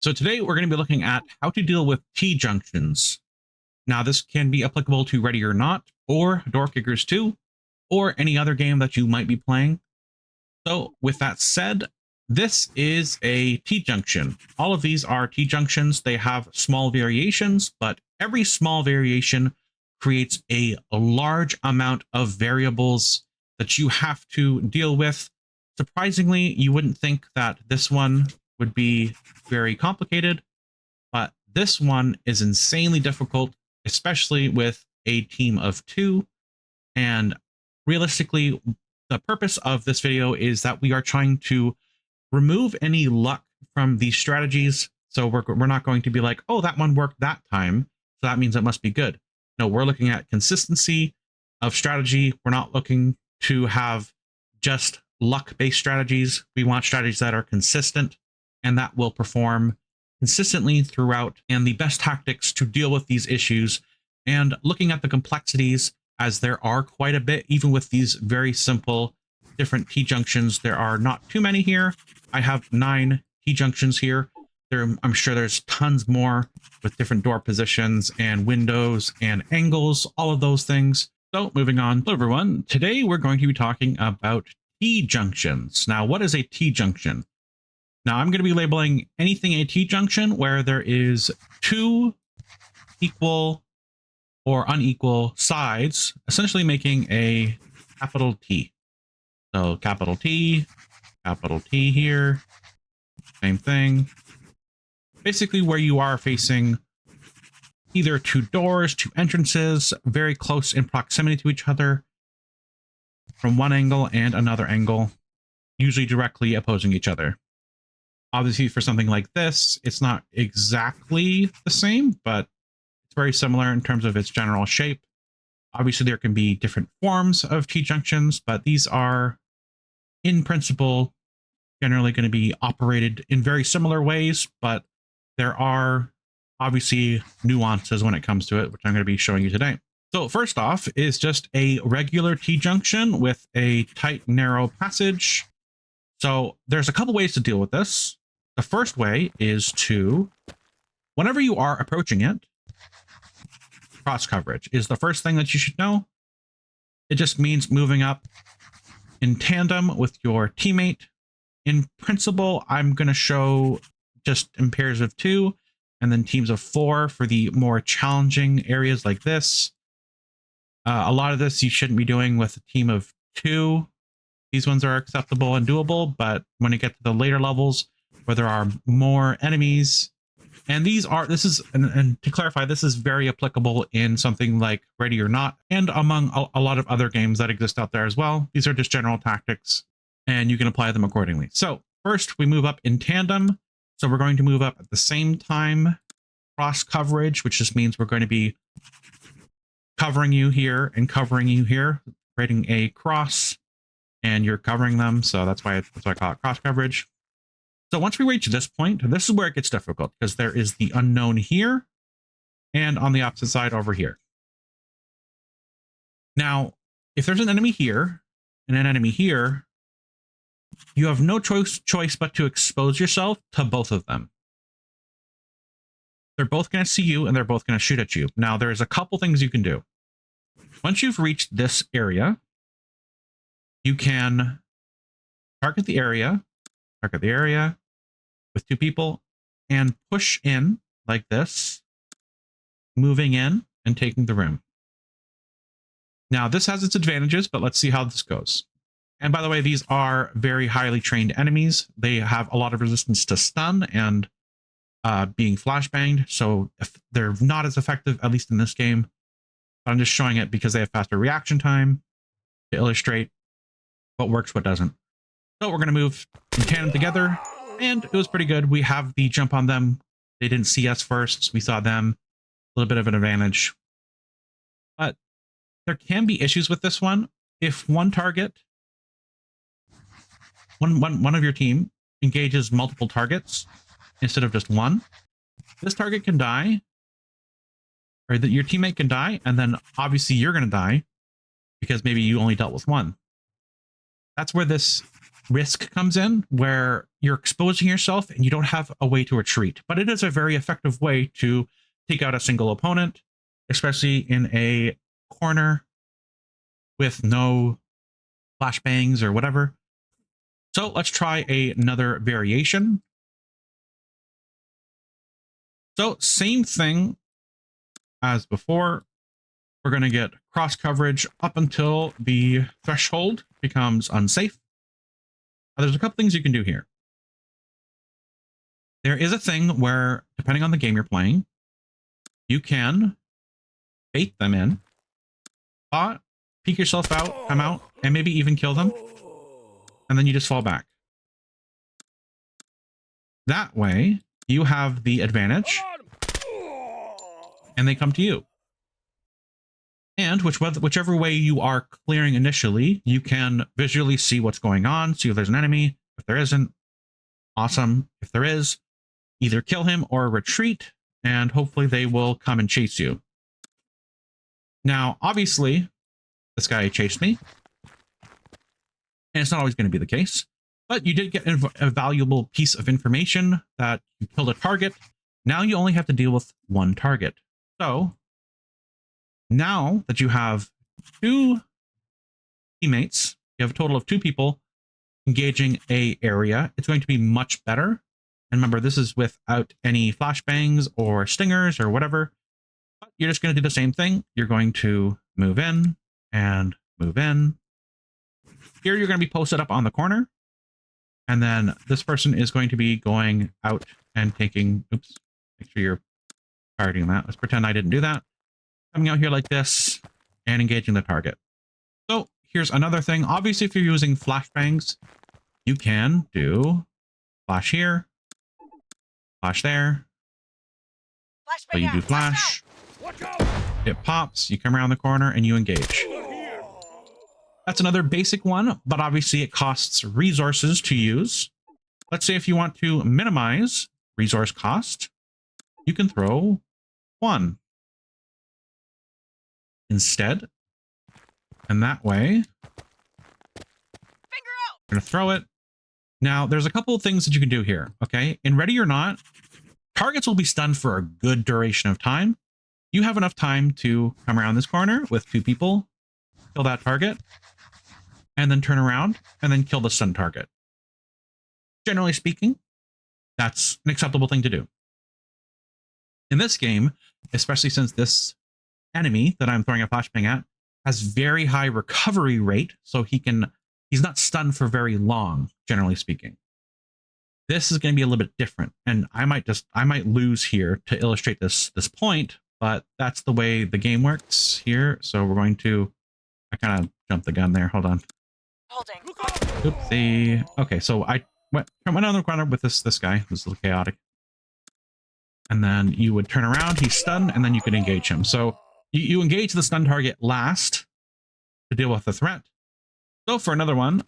So today we're going to be looking at how to deal with T-junctions. Now this can be applicable to Ready or Not, or Door Kickers 2, or any other game that you might be playing. So with that said, this is a T-junction. All of these are T-junctions. They have small variations, but every small variation creates a large amount of variables that you have to deal with. Surprisingly, you wouldn't think that this one would be very complicated, but this one is insanely difficult, especially with a team of two. And realistically, the purpose of this video is that we are trying to remove any luck from these strategies. So we're not going to be like, oh, that one worked that time, so that means it must be good. No, we're looking at consistency of strategy. We're not looking to have just luck-based strategies. We want strategies that are consistent and that will perform consistently throughout, and the best tactics to deal with these issues, and looking at the complexities, as there are quite a bit, even with these very simple different T-junctions. There are not too many here. I have 9 T-junctions here. I'm sure there's tons more with different door positions and windows and angles, all of those things. So moving on. Hello everyone. Today we're going to be talking about T-junctions. Now, what is a T-junction? Now, I'm going to be labeling anything a T-junction where there is 2 equal or unequal sides, essentially making a capital T. So capital T here, same thing. Basically where you are facing either 2 doors, 2 entrances, very close in proximity to each other from one angle and another angle, usually directly opposing each other. Obviously, for something like this, it's not exactly the same, but it's very similar in terms of its general shape. Obviously, there can be different forms of T-junctions, but these are, in principle, generally going to be operated in very similar ways, but there are obviously nuances when it comes to it, which I'm going to be showing you today. So first off is just a regular T-junction with a tight, narrow passage. So there's a couple ways to deal with this. The first way is to, whenever you are approaching it, cross coverage is the first thing that you should know. It just means moving up in tandem with your teammate. In principle, I'm going to show just in pairs of 2 and then teams of 4 for the more challenging areas like this. A lot of this you shouldn't be doing with a team of 2. These ones are acceptable and doable, but when you get to the later levels where there are more enemies, and this is to clarify, this is very applicable in something like Ready or Not, and among a lot of other games that exist out there as well. These are just general tactics, and you can apply them accordingly. So first, we move up in tandem. So we're going to move up at the same time, cross coverage, which just means we're going to be covering you here and covering you here, creating a cross, and you're covering them. So that's why I call it cross coverage. So once we reach this point, this is where it gets difficult, because there is the unknown here and on the opposite side over here. Now, if there's an enemy here and an enemy here, you have no choice but to expose yourself to both of them. They're both going to see you and they're both going to shoot at you. Now, there's a couple things you can do. Once you've reached this area, you can target the area with 2 people and push in like this, moving in and taking the room. Now, this has its advantages, but let's see how this goes. And by the way, these are very highly trained enemies. They have a lot of resistance to stun and being flashbanged, so if they're not as effective, at least in this game. I'm just showing it because they have faster reaction time to illustrate what works, what doesn't. So we're going to move in tandem together, and it was pretty good. We have the jump on them. They didn't see us first, so we saw them. A little bit of an advantage. But there can be issues with this one. If one target, one of your team engages multiple targets instead of just one, this target can die, or that your teammate can die, and then obviously you're going to die because maybe you only dealt with one. That's where this risk comes in where you're exposing yourself and you don't have a way to retreat. But it is a very effective way to take out a single opponent, especially in a corner with no flashbangs or whatever. So let's try another variation. So same thing as before. We're going to get cross coverage up until the threshold becomes unsafe. Now, there's a couple things you can do here. There is a thing where, depending on the game you're playing, you can bait them in, peek yourself out, come out, and maybe even kill them. And then you just fall back. That way, you have the advantage, and they come to you. And whichever way you are clearing initially, you can visually see what's going on, see if there's an enemy. If there isn't, awesome. If there is, either kill him or retreat, and hopefully they will come and chase you. Now, obviously, this guy chased me, and it's not always going to be the case, but you did get a valuable piece of information that you killed a target. Now you only have to deal with one target. So now that you have two teammates, you have a total of two people engaging a area, it's going to be much better. And remember, this is without any flashbangs or stingers or whatever. But you're just going to do the same thing. You're going to move in and move in. Here you're going to be posted up on the corner. And then this person is going to be going out and taking, oops, make sure you're targeting that. Let's pretend I didn't do that. Coming out here like this and engaging the target. So here's another thing. Obviously, if you're using flashbangs, you can do flash here, flash there. So you do flash, it pops, you come around the corner and you engage. That's another basic one, but obviously it costs resources to use. Let's say if you want to minimize resource cost, you can throw one instead. And that way, I'm going to throw it. Now, there's a couple of things that you can do here, okay? In Ready or Not, targets will be stunned for a good duration of time. You have enough time to come around this corner with two people, kill that target, and then turn around and then kill the stun target. Generally speaking, that's an acceptable thing to do. In this game, especially since this enemy that I'm throwing a flashbang at has very high recovery rate, so he's not stunned for very long, generally speaking. This is going to be a little bit different, and I might lose here to illustrate this point, but that's the way the game works here. So we're going to, I kind of jumped the gun there. Hold on. Holding. Oopsie. Okay, so I went on the corner with this guy who's a little chaotic. And then you would turn around, he's stunned, and then you can engage him. So you engage the stun target last to deal with the threat. So for another one,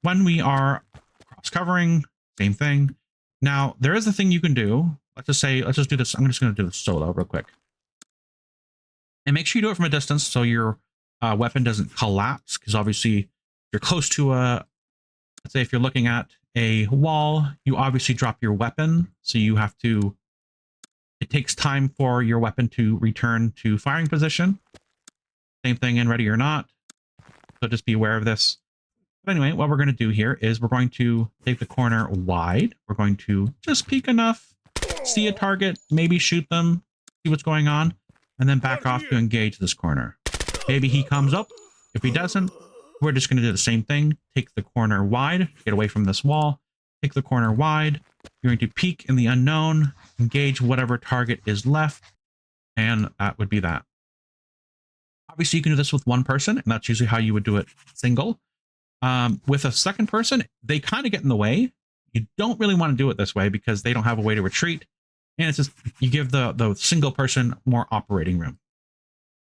when we are cross-covering, same thing. Now, there is a thing you can do. Let's just do this. I'm just going to do this solo real quick. And make sure you do it from a distance so your weapon doesn't collapse, because obviously you're close to let's say if you're looking at a wall, you obviously drop your weapon. So you have to, it takes time for your weapon to return to firing position. Same thing in Ready or Not. So just be aware of this. But anyway, what we're going to do here is we're going to take the corner wide. We're going to just peek enough, see a target, maybe shoot them, see what's going on, and then back off to engage this corner. Maybe he comes up. If he doesn't, we're just going to do the same thing. Take the corner wide, get away from this wall, take the corner wide. You're going to peek in the unknown, engage whatever target is left, and that would be that. Obviously, you can do this with one person, and that's usually how you would do it single. With a second person, they kind of get in the way. You don't really want to do it this way because they don't have a way to retreat. And it's just, you give the single person more operating room.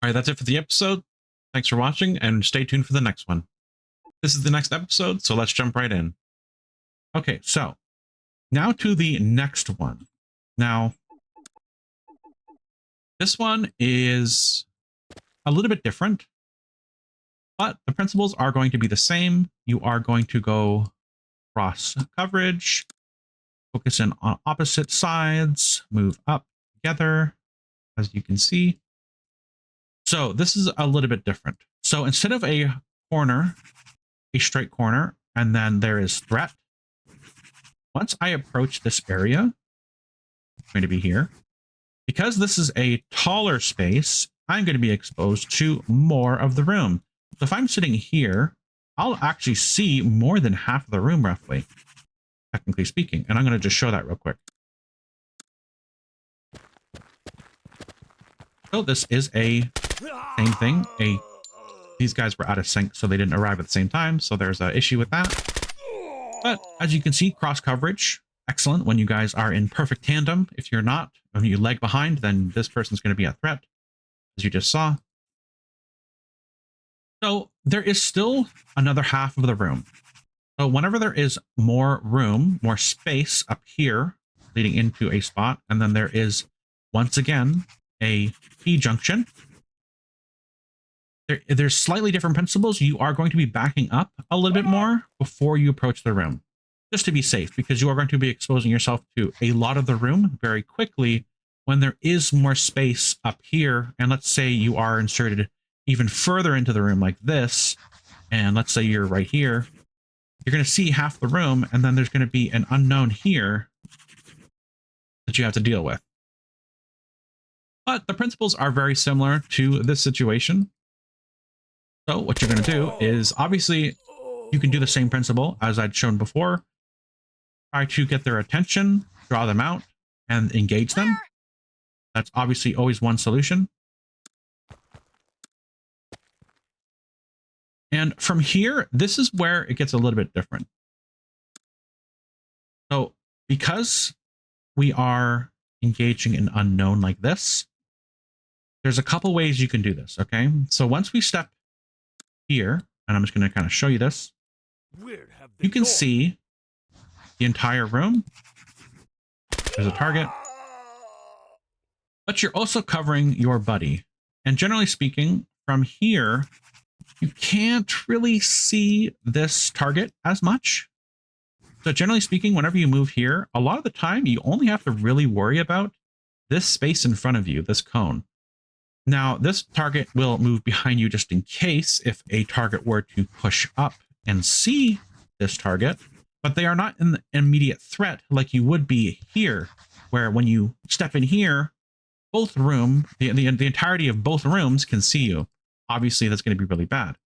All right, that's it for the episode. Thanks for watching, and stay tuned for the next one. This is the next episode, so let's jump right in. Okay, so now to the next one. Now, this one is a little bit different, but the principles are going to be the same. You are going to go cross coverage, focus in on opposite sides, move up together, as you can see. So this is a little bit different. So instead of a corner, a straight corner, and then there is threat. Once I approach this area, it's going to be here. Because this is a taller space, I'm going to be exposed to more of the room. So if I'm sitting here, I'll actually see more than half of the room, roughly, technically speaking. And I'm going to just show that real quick. So this is a same thing. These guys were out of sync, so they didn't arrive at the same time. So there's an issue with that. But as you can see, cross coverage, excellent when you guys are in perfect tandem. If you're not, when you lag behind, then this person's going to be a threat, as you just saw. So there is still another half of the room. So whenever there is more room, more space up here leading into a spot, and then there is, once again, a T-junction. There's slightly different principles. You are going to be backing up a little bit more before you approach the room, just to be safe, because you are going to be exposing yourself to a lot of the room very quickly when there is more space up here. And let's say you are inserted even further into the room like this, and let's say you're right here, you're going to see half the room, and then there's going to be an unknown here that you have to deal with. But the principles are very similar to this situation. So what you're going to do is, obviously, you can do the same principle as I'd shown before. Try to get their attention, draw them out, and engage them. That's obviously always one solution. And from here, this is where it gets a little bit different. So because we are engaging an unknown like this, there's a couple ways you can do this, okay? So once we step here, and I'm just going to kind of show you this, you can see the entire room. There's a target. But you're also covering your buddy. And generally speaking, from here, you can't really see this target as much. So generally speaking, whenever you move here, a lot of the time, you only have to really worry about this space in front of you, this cone. Now, this target will move behind you just in case if a target were to push up and see this target, but they are not an immediate threat like you would be here, where when you step in here, both room, the entirety of both rooms can see you. Obviously, that's going to be really bad.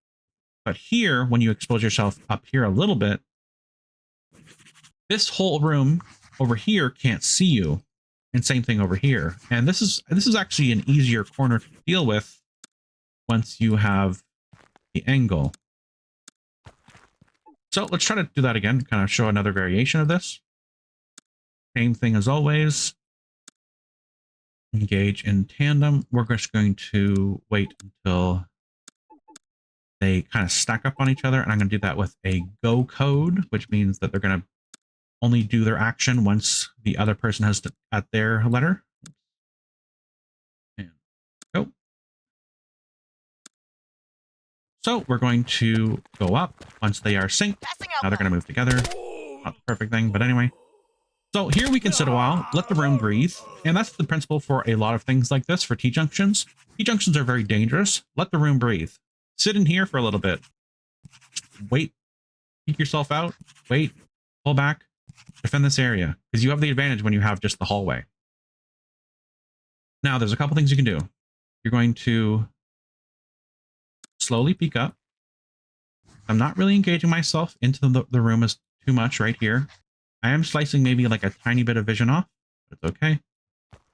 But here, when you expose yourself up here a little bit, this whole room over here can't see you. And same thing over here. And this is actually an easier corner to deal with once you have the angle. So let's try to do that again, kind of show another variation of this. Same thing as always. Engage in tandem. We're just going to wait until they kind of stack up on each other. And I'm going to do that with a go code, which means that they're going to only do their action once the other person has to at their letter. And go. So we're going to go up once they are synced. Now they're going to move together. Not the perfect thing, but anyway. So here we can sit a while, let the room breathe. And that's the principle for a lot of things like this for T-junctions. T-junctions are very dangerous. Let the room breathe. Sit in here for a little bit. Wait. Peek yourself out. Wait. Pull back. Defend this area, because you have the advantage when you have just the hallway. Now, there's a couple things you can do. You're going to slowly peek up. I'm not really engaging myself into the room as too much right here. I am slicing maybe like a tiny bit of vision off, but it's okay.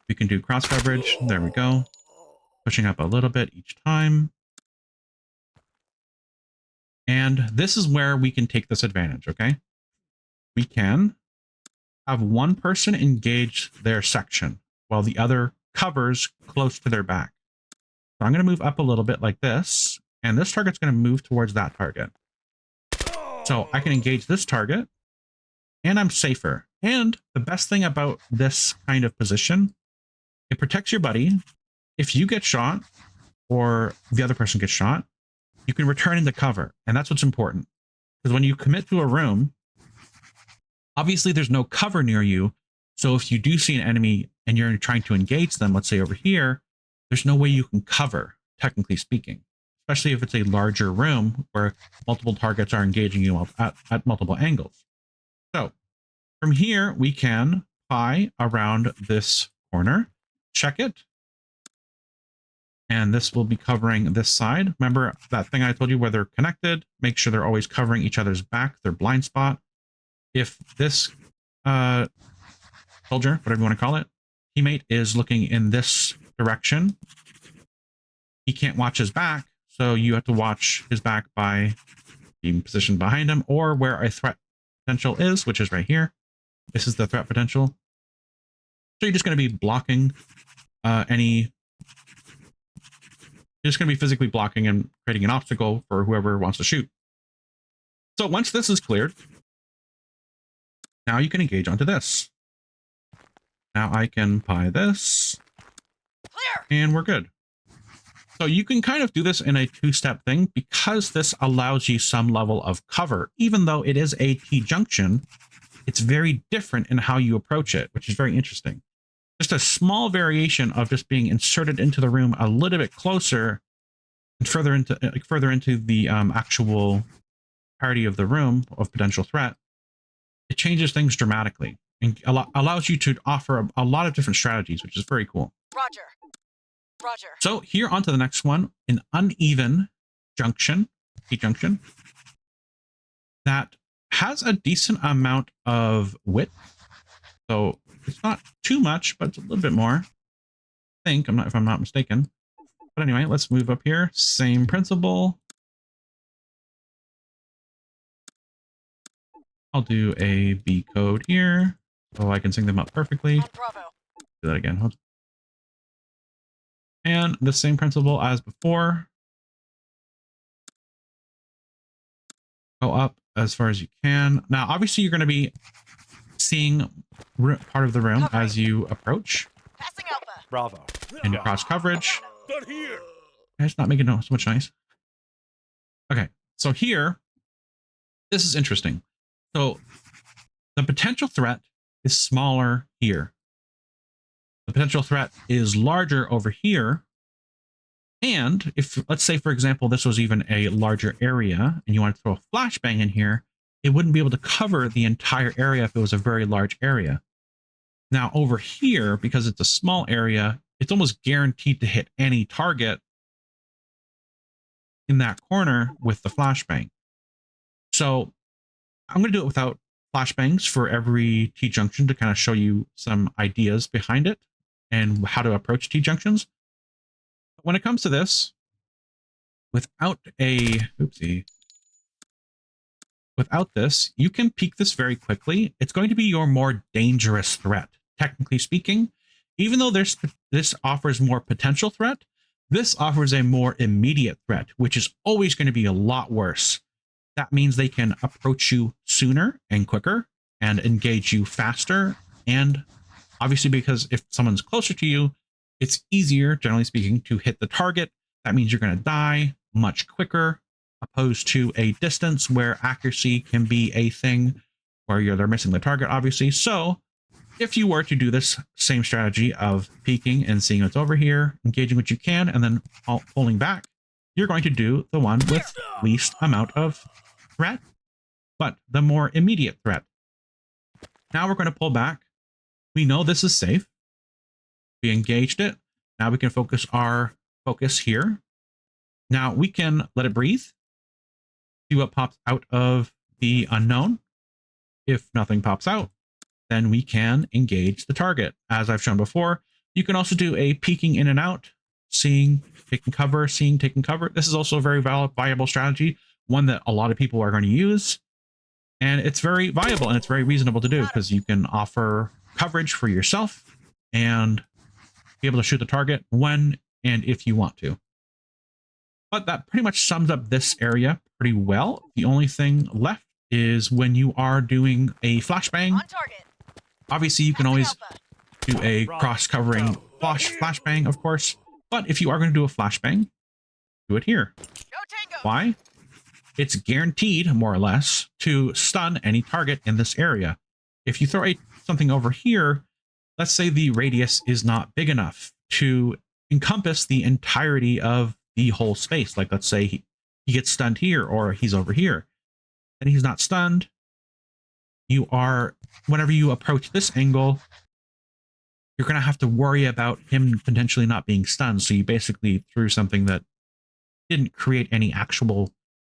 We can do cross coverage. There we go. Pushing up a little bit each time. And this is where we can take this advantage, okay? We can have one person engage their section while the other covers close to their back. So I'm going to move up a little bit like this, and this target's going to move towards that target. So I can engage this target, and I'm safer. And the best thing about this kind of position, it protects your buddy. If you get shot, or the other person gets shot, you can return into cover, and that's what's important. Because when you commit to a room, Obviously, there's no cover near you. So if you do see an enemy and you're trying to engage them, let's say over here, there's no way you can cover, technically speaking, especially if it's a larger room where multiple targets are engaging you at multiple angles. So from here, we can pie around this corner, check it, and this will be covering this side. Remember that thing I told you where they're connected? Make sure they're always covering each other's back, their blind spot. If this soldier, whatever you want to call it, teammate is looking in this direction, he can't watch his back, so you have to watch his back by being positioned behind him or where a threat potential is, which is right here. This is the threat potential. So you're just going to be blocking you're just going to be physically blocking and creating an obstacle for whoever wants to shoot. So once this is cleared, now you can engage onto this. Now I can pie this. Clear. And we're good. So you can kind of do this in a two-step thing because this allows you some level of cover. Even though it is a T-junction, it's very different in how you approach it, which is very interesting. Just a small variation of just being inserted into the room a little bit closer and further into the actual party of the room of potential threat. It changes things dramatically and allows you to offer a lot of different strategies, which is very cool. Roger. Roger. So here onto the next one, an uneven junction, T-junction, that has a decent amount of width. So it's not too much, but it's a little bit more. I think, if I'm not mistaken. But anyway, let's move up here. Same principle. I'll do a B code here so I can sync them up perfectly. Bravo. Do that again. And the same principle as before. Go up as far as you can. Now, obviously, you're going to be seeing part of the room as you approach. Passing Alpha. Bravo. And cross coverage. But here. It's not making so much noise. Okay, so here, this is interesting. So the potential threat is smaller here. The potential threat is larger over here. And if, let's say, for example, this was even a larger area and you want to throw a flashbang in here, it wouldn't be able to cover the entire area if it was a very large area. Now over here, because it's a small area, it's almost guaranteed to hit any target in that corner with the flashbang. So I'm going to do it without flashbangs for every T-junction to kind of show you some ideas behind it and how to approach T-junctions. When it comes to this, without this, you can peek this very quickly. It's going to be your more dangerous threat, technically speaking. Even though this offers more potential threat, this offers a more immediate threat, which is always going to be a lot worse. That means they can approach you sooner and quicker and engage you faster. And obviously, because if someone's closer to you, it's easier, generally speaking, to hit the target. That means you're going to die much quicker, opposed to a distance where accuracy can be a thing where they're missing the target, obviously. So if you were to do this same strategy of peeking and seeing what's over here, engaging what you can, and then pulling back, you're going to do the one with least amount of threat, but the more immediate threat. Now we're going to pull back. We know this is safe. We engaged it. Now we can focus our focus here. Now we can let it breathe. See what pops out of the unknown. If nothing pops out, then we can engage the target. As I've shown before, you can also do a peeking in and out, seeing, taking cover, seeing, taking cover. This is also a very viable strategy, one that a lot of people are going to use. And it's very viable and it's very reasonable to do because you can offer coverage for yourself and be able to shoot the target when and if you want to. But that pretty much sums up this area pretty well. The only thing left is when you are doing a flashbang. On target. Obviously, you can always do a cross-covering flashbang, of course. But if you are going to do a flashbang, do it here. Go Tango. Why? It's guaranteed, more or less, to stun any target in this area. If you throw something over here, let's say the radius is not big enough to encompass the entirety of the whole space. Like let's say he gets stunned here or he's over here and he's not stunned. Whenever you approach this angle, you're going to have to worry about him potentially not being stunned. So you basically threw something that didn't create any actual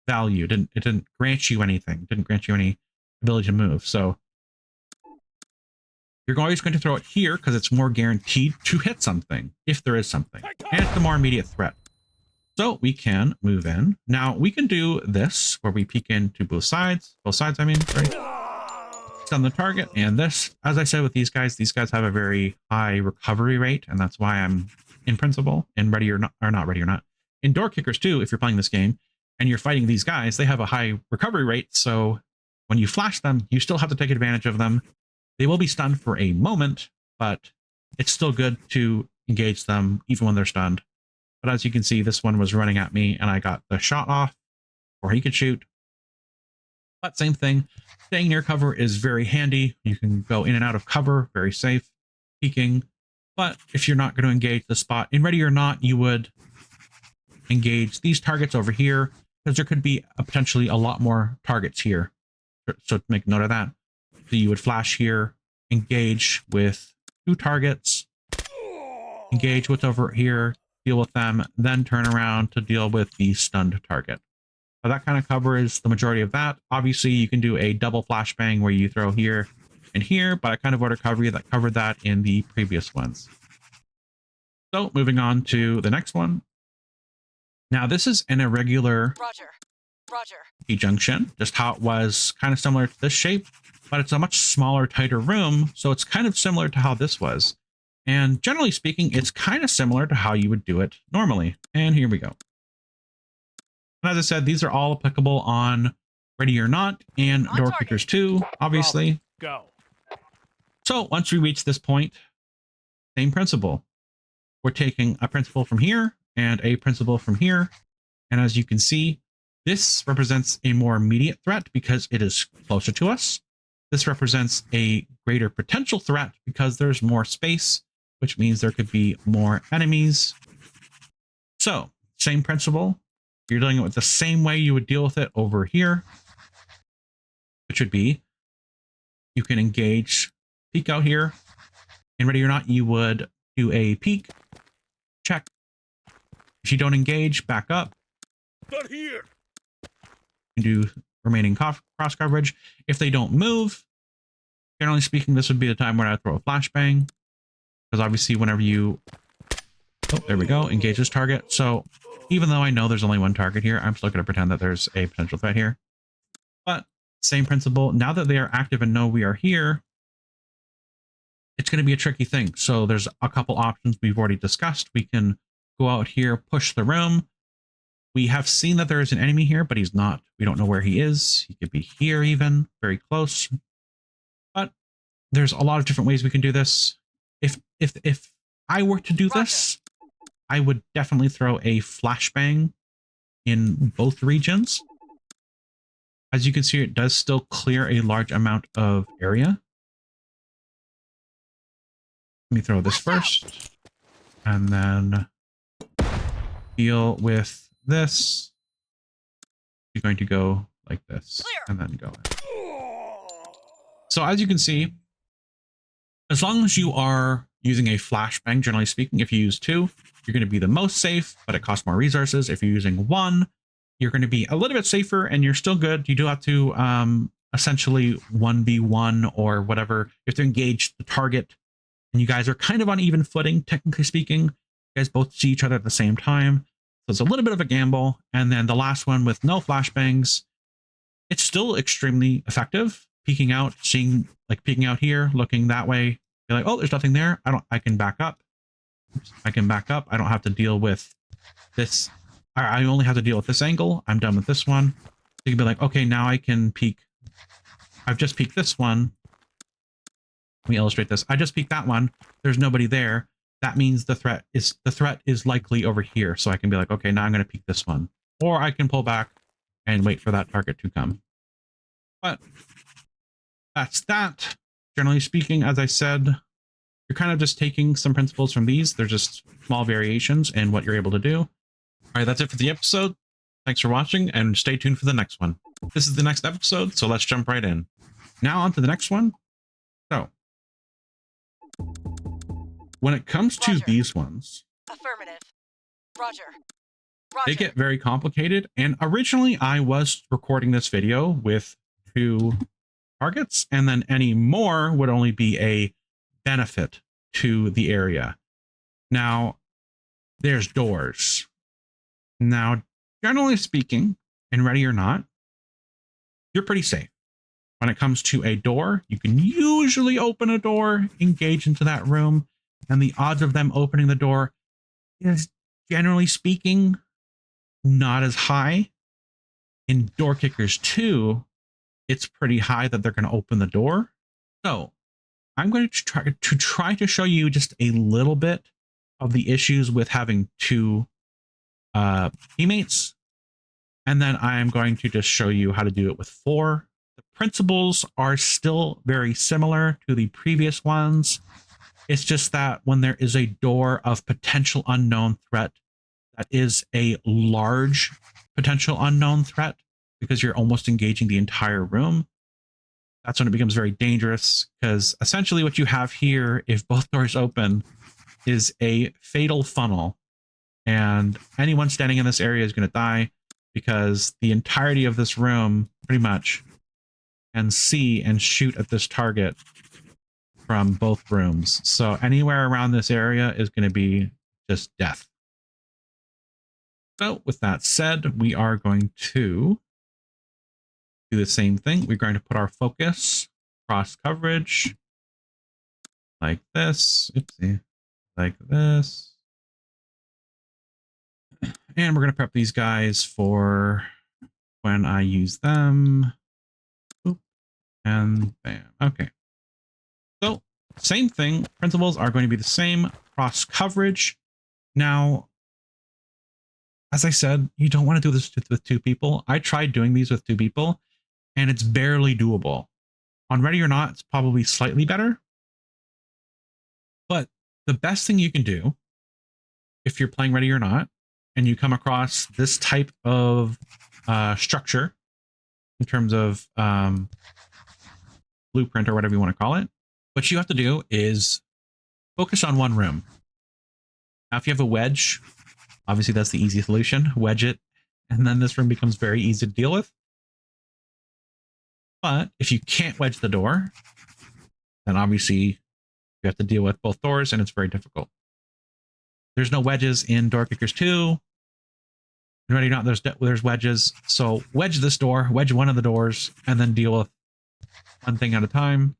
value. It didn't grant you anything. Didn't grant you any ability to move. So you're always going to throw it here because it's more guaranteed to hit something, if there is something. And it's the more immediate threat. So we can move in. Now we can do this where we peek into both sides. Both sides, I mean, right? Stun the target. And this, as I said with these guys have a very high recovery rate. And that's why I'm in principle in ready or not ready or not. In door kickers too, if you're playing this game and you're fighting these guys, they have a high recovery rate. So when you flash them, you still have to take advantage of them. They will be stunned for a moment, but it's still good to engage them even when they're stunned. But as you can see, this one was running at me and I got the shot off before he could shoot. But same thing, staying near cover is very handy. You can go in and out of cover, very safe, peeking. But if you're not going to engage the spot in ready or not, you would engage these targets over here because there could be potentially a lot more targets here. So make note of that. So you would flash here, engage with 2 targets, engage what's over here, deal with them, then turn around to deal with the stunned target. So that kind of covers the majority of that. Obviously, you can do a double flashbang where you throw here and here, but I kind of ordered covered that in the previous ones. So moving on to the next one. Now this is an irregular Roger. T-junction, just how it was kind of similar to this shape, but it's a much smaller, tighter room. So it's kind of similar to how this was. And generally speaking, it's kind of similar to how you would do it normally. And here we go. And as I said, these are all applicable on ready or not and door kickers too, obviously. Go. So once we reach this point, same principle. We're taking a principle from here and a principle from here. And as you can see, this represents a more immediate threat because it is closer to us. This represents a greater potential threat because there's more space, which means there could be more enemies. So, same principle. You're doing it with the same way you would deal with it over here, which would be you can engage, peek out here, and ready or not, you would do a peek, check. If you don't engage, back up. Not here. Do remaining cross coverage. If they don't move, generally speaking, this would be the time where I throw a flashbang, because obviously whenever you, oh, there we go, engage this target. So even though I know there's only one target here, I'm still going to pretend that there's a potential threat here. But same principle. Now that they are active and know we are here, it's going to be a tricky thing. So there's a couple options we've already discussed. We can go out here, push the room. We have seen that there is an enemy here, but he's not. We don't know where he is. He could be here even, very close. But there's a lot of different ways we can do this. If I were to do this, I would definitely throw a flashbang in both regions. As you can see, it does still clear a large amount of area. Let me throw this first, and then deal with this. You're going to go like this, and then go in. So as you can see, as long as you are using a flashbang, generally speaking, if you use 2, you're going to be the most safe, but it costs more resources. If you're using 1, you're going to be a little bit safer, and you're still good. You do have to essentially 1v1 or whatever. You have to engage the target, and you guys are kind of on even footing, technically speaking. You guys both see each other at the same time. So it's a little bit of a gamble. And then the last one with no flashbangs, it's still extremely effective. Peeking out, seeing, like peeking out here, looking that way. You're like, oh, there's nothing there. I can back up. I can back up. I don't have to deal with this. I only have to deal with this angle. I'm done with this one. You can be like, okay, now I can peek. I've just peeked this one. Let me illustrate this. I just peeked that one. There's nobody there. That means the threat is likely over here. So I can be like, okay, now I'm going to peek this one. Or I can pull back and wait for that target to come. But that's that. generally speaking, as I said, you're kind of just taking some principles from these. They're just small variations in what you're able to do. All right, that's it for the episode. Thanks for watching, and stay tuned for the next one. This is the next episode, so let's jump right in. Now on to the next one. So, when it comes to Roger. these ones, Affirmative. Roger. they get very complicated. And originally I was recording this video with 2 targets, and then any more would only be a benefit to the area. Now, there's doors. Now, generally speaking, and ready or not, you're pretty safe. When it comes to a door, you can usually open a door, engage into that room, and the odds of them opening the door is, generally speaking, not as high. In Door Kickers 2, it's pretty high that they're going to open the door. So I'm going to try to show you just a little bit of the issues with having 2 teammates. And then I'm going to just show you how to do it with 4. The principles are still very similar to the previous ones. It's just that when there is a door of potential unknown threat, that is a large potential unknown threat, because you're almost engaging the entire room. That's when it becomes very dangerous, because essentially what you have here, if both doors open, is a fatal funnel. And anyone standing in this area is going to die, because the entirety of this room pretty much can see and shoot at this target from both rooms. So anywhere around this area is going to be just death. So with that said, we are going to do the same thing. We're going to put our focus cross coverage like this. Oopsie. Like this. And we're going to prep these guys for when I use them. Oop. And bam. Okay. So same thing. Principles are going to be the same. Cross coverage. Now, as I said, you don't want to do this with 2 people. I tried doing these with 2 people, and it's barely doable. On Ready or Not, it's probably slightly better. But the best thing you can do, if you're playing Ready or Not, and you come across this type of structure, in terms of blueprint or whatever you want to call it, what you have to do is focus on one room. Now, if you have a wedge, obviously that's the easy solution. Wedge it, and then this room becomes very easy to deal with. But if you can't wedge the door, then obviously you have to deal with both doors, and it's very difficult. There's no wedges in Door Kickers 2. And Ready or Not, there's wedges. So wedge this door, wedge one of the doors, and then deal with one thing at a time.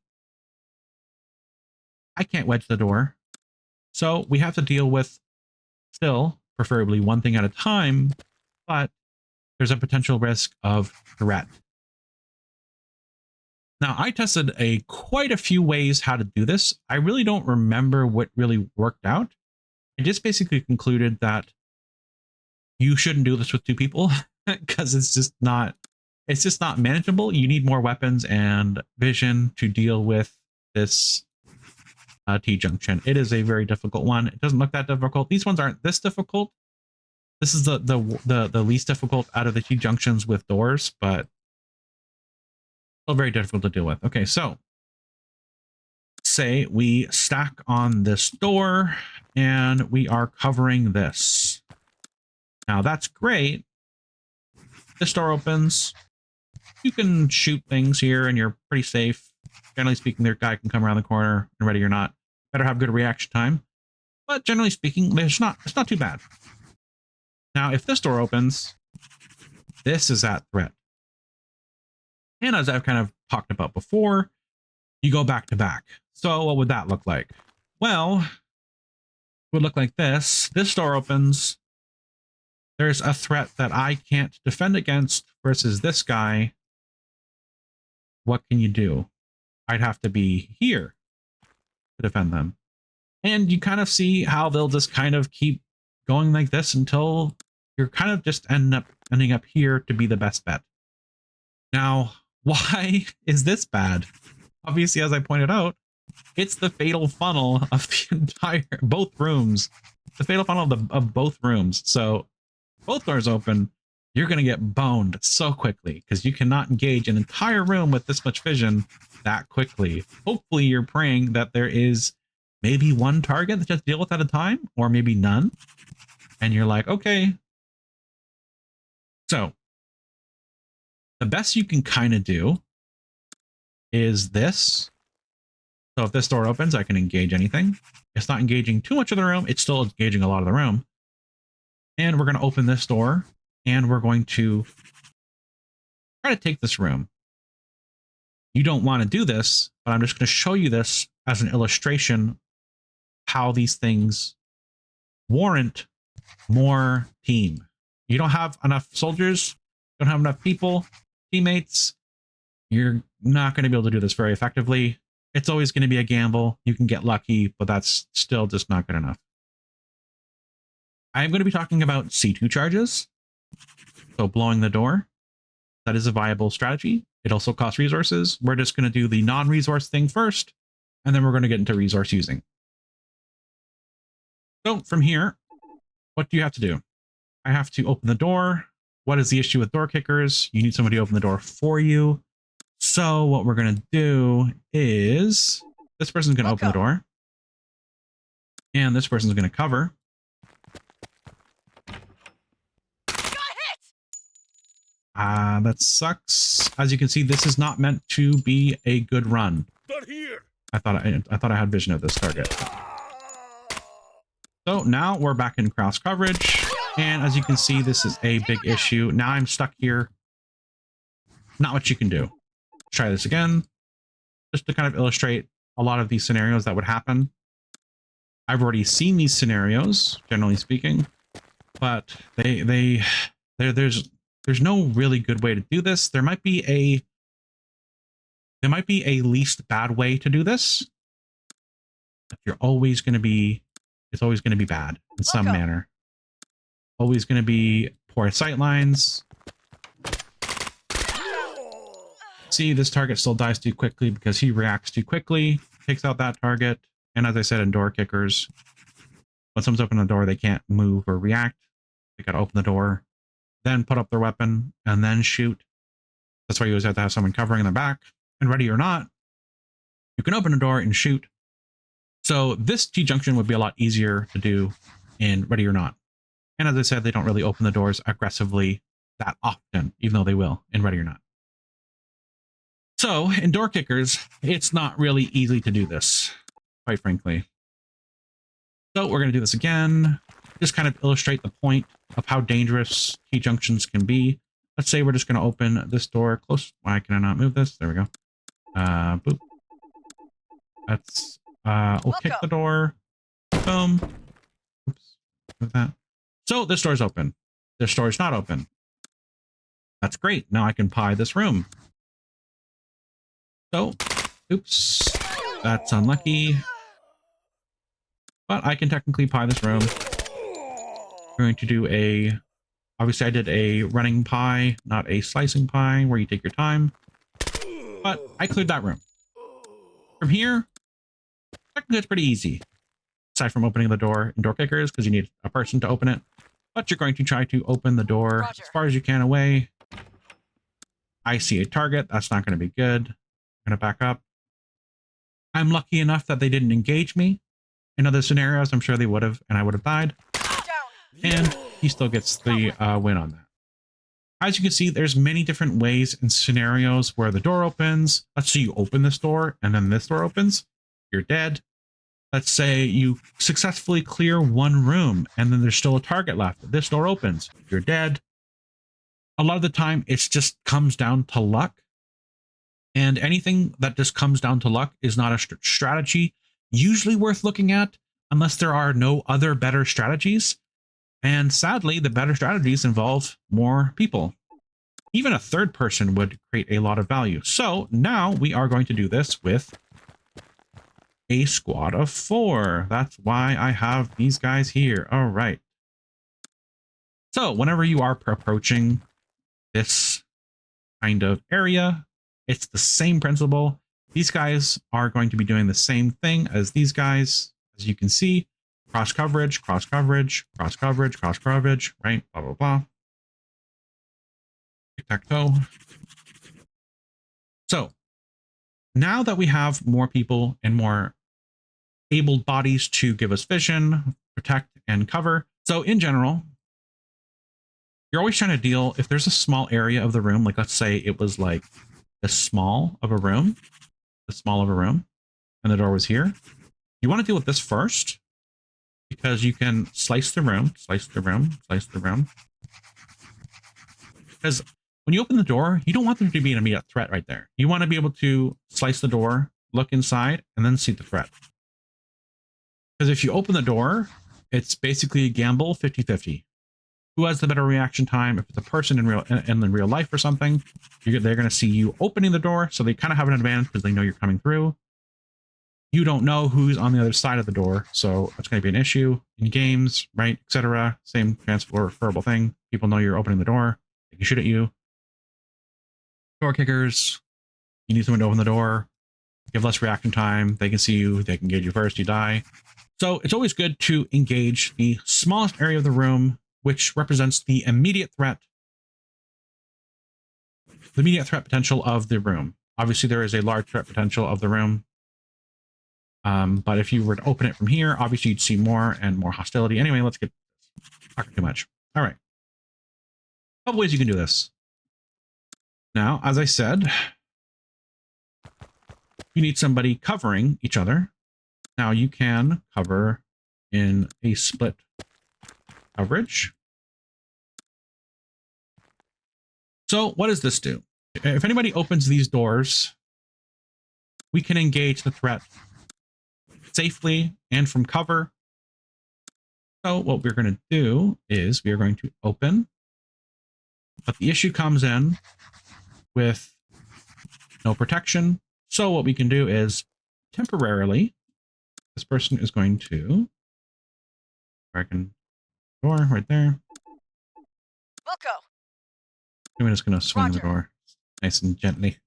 I can't wedge the door, so we have to deal with still, preferably one thing at a time, but there's a potential risk of threat. Now, I tested quite a few ways how to do this. I really don't remember what really worked out. I just basically concluded that you shouldn't do this with 2 people because it's just not manageable. You need more weapons and vision to deal with this T-junction. It is a very difficult one. It doesn't look that difficult. These ones aren't this difficult. This is the least difficult out of the T-junctions with doors, but still very difficult to deal with. Okay, so say we stack on this door and we are covering this. Now that's great. This door opens. You can shoot things here and you're pretty safe. Generally speaking, their guy can come around the corner and Ready or Not. Better have good reaction time. But generally speaking, it's not too bad. Now, if this door opens, this is at threat. And as I've kind of talked about before, you go back to back. So what would that look like? Well, it would look like this. This door opens. There's a threat that I can't defend against versus this guy. What can you do? I'd have to be here to defend them. And you kind of see how they'll just kind of keep going like this until you're kind of just ending up here to be the best bet. Now, why is this bad? obviously, as I pointed out, it's the fatal funnel of the entire, both rooms. The fatal funnel of both rooms. So both doors open, you're going to get boned so quickly because you cannot engage an entire room with this much vision that quickly. Hopefully you're praying that there is maybe one target that you have to deal with at a time, or maybe none. And you're like, okay. So the best you can kind of do is this. So if this door opens, I can engage anything. It's not engaging too much of the room. It's still engaging a lot of the room. And we're going to open this door, and we're going to try to take this room. You don't want to do this, but I'm just going to show you this as an illustration how these things warrant more team. You don't have enough soldiers, don't have enough people, teammates. You're not going to be able to do this very effectively. It's always going to be a gamble. You can get lucky, but that's still just not good enough. I'm going to be talking about C2 charges. So blowing the door. That is a viable strategy. It also costs resources. We're just going to do the non-resource thing first, and then we're going to get into resource using. So from here, what do you have to do? I have to open the door. What is the issue with door kickers? You need somebody to open the door for you. So what we're going to do is this person's going to open the door, and this person's going to cover. That sucks. As you can see, this is not meant to be a good run. Not here. I thought I had vision of this target. So now we're back in cross coverage, and as you can see, this is a big issue. Now I'm stuck here. Not much you can do. Try this again, just to kind of illustrate a lot of these scenarios that would happen. I've already seen these scenarios, generally speaking, but there's no really good way to do this. There might be a least bad way to do this. But it's always going to be bad in some manner. Always going to be poor sight lines. See, this target still dies too quickly because he reacts too quickly, takes out that target. And as I said, in door kickers, when someone's opening the door, they can't move or react. They got to open the door, then put up their weapon, and then shoot. That's why you always have to have someone covering their back. And ready or not, you can open a door and shoot. So this T-junction would be a lot easier to do in ready or not. And as I said, they don't really open the doors aggressively that often, even though they will in ready or not. So in door kickers, it's not really easy to do this, quite frankly. So we're going to do this again. Just kind of illustrate the point of how dangerous T-junctions can be. Let's say we're just going to open this door close. Why can I not move this? There we go. Boop. Let's, we'll kick the door. Boom. Oops. Move that. So this door's open. This door's not open. That's great. Now I can pie this room. So, oops. That's unlucky. But I can technically pie this room. We're going to do obviously I did a running pie, not a slicing pie, where you take your time. But I cleared that room. From here, technically it's pretty easy. Aside from opening the door in door kickers, because you need a person to open it. But you're going to try to open the door as far as you can away. I see a target. That's not going to be good. I'm going to back up. I'm lucky enough that they didn't engage me. In other scenarios, I'm sure they would have, and I would have died. And he still gets the win on that. As you can see, there's many different ways and scenarios where the door opens. Let's say you open this door, and then this door opens. You're dead. Let's say you successfully clear one room, and then there's still a target left. This door opens. You're dead. A lot of the time, it just comes down to luck. And anything that just comes down to luck is not a strategy usually worth looking at unless there are no other better strategies. And sadly, the better strategies involve more people. Even a third person would create a lot of value. So now we are going to do this with a squad of 4. That's why I have these guys here. All right. So whenever you are approaching this kind of area, it's the same principle. These guys are going to be doing the same thing as these guys, as you can see. Cross coverage, cross coverage, cross coverage, cross coverage, right? Blah, blah, blah. Tic-tac-toe. So now that we have more people and more able bodies to give us vision, protect, and cover. So in general, you're always trying to deal, if there's a small area of the room, like let's say it was like this small of a room, and the door was here. You want to deal with this first, because you can slice the room, slice the room, slice the room. Because when you open the door, you don't want there to be an immediate threat right there. You want to be able to slice the door, look inside, and then see the threat. Because if you open the door, it's basically a gamble 50-50. Who has the better reaction time? If it's a person in real life or something, they're going to see you opening the door, so they kind of have an advantage because they know you're coming through. You don't know who's on the other side of the door, so that's going to be an issue in games, right, etc. Same transferable thing. People know you're opening the door. They can shoot at you. Door kickers. You need someone to open the door. You have less reaction time. They can see you. They can engage you first. You die. So it's always good to engage the smallest area of the room, which represents the immediate threat potential of the room. Obviously, there is a large threat potential of the room. But if you were to open it from here, obviously you'd see more and more hostility. Anyway, let's get talking too much. All right. A couple ways you can do this. Now, as I said, you need somebody covering each other. Now you can cover in a split coverage. So what does this do? If anybody opens these doors, we can engage the threat safely and from cover. So what we're going to do is we are going to open, but the issue comes in with no protection. So what we can do is temporarily, this person is going to, I can door right there. Wilco. I'm just going to swing the door nice and gently.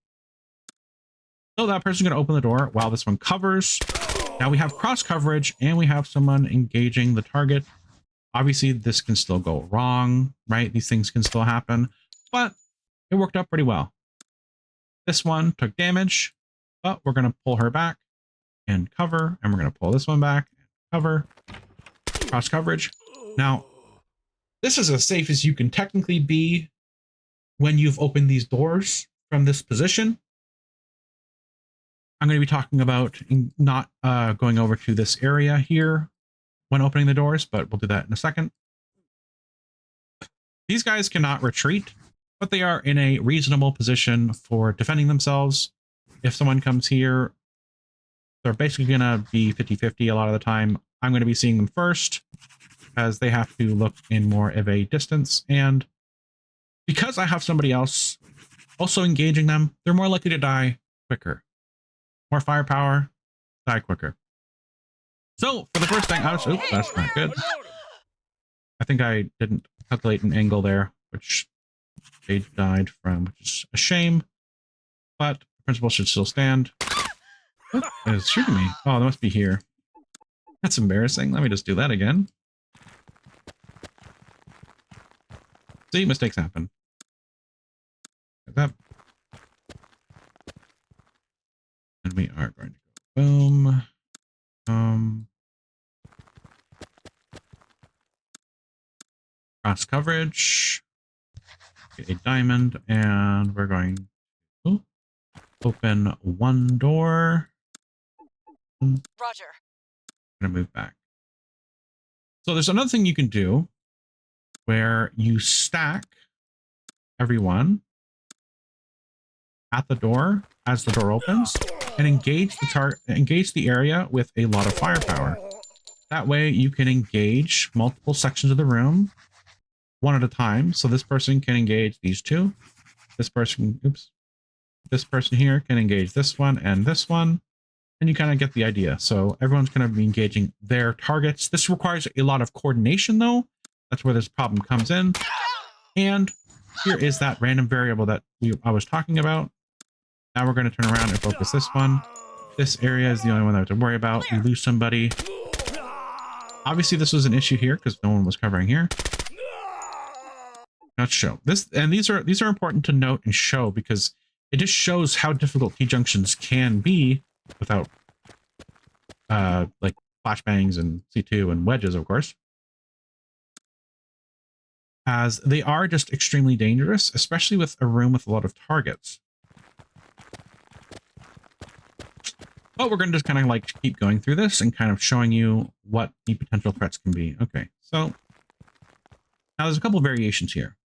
So that person's going to open the door while this one covers. Now we have cross coverage and we have someone engaging the target. Obviously, this can still go wrong, right? These things can still happen, but it worked out pretty well. This one took damage, but we're going to pull her back and cover, and we're going to pull this one back and cover. Cross coverage. Now, this is as safe as you can technically be when you've opened these doors from this position. I'm going to be talking about not going over to this area here when opening the doors, but we'll do that in a second. These guys cannot retreat, but they are in a reasonable position for defending themselves. If someone comes here, they're basically going to be 50-50 a lot of the time. I'm going to be seeing them first, as they have to look in more of a distance. And because I have somebody else also engaging them, they're more likely to die quicker. More firepower, die quicker. So for the first thing, oops, that's not good. I think I didn't calculate an angle there, which they died from, which is a shame. But the principle should still stand. Oh, it's shooting me. Oh, they must be here. That's embarrassing. Let me just do that again. See, mistakes happen. Like that. And we are going to go boom. Cross coverage. Get a diamond, and we're going to open one door. Roger. I'm going to move back. So there's another thing you can do where you stack everyone at the door as the door opens and engage the area with a lot of firepower. That way you can engage multiple sections of the room one at a time. So this person can engage these two. This person, this person here can engage this one and this one. And you kind of get the idea. So everyone's going to be engaging their targets. This requires a lot of coordination, though. That's where this problem comes in. And here is that random variable that I was talking about. Now we're going to turn around and focus this one. This area is the only one that I have to worry about. We lose somebody. Obviously, this was an issue here because no one was covering here. Not show this, and these are important to note and show because it just shows how difficult T-junctions can be without like flashbangs and C2 and wedges, of course, as they are just extremely dangerous, especially with a room with a lot of targets. But we're going to just kind of like keep going through this and kind of showing you what the potential threats can be. Okay, so now there's a couple of variations here.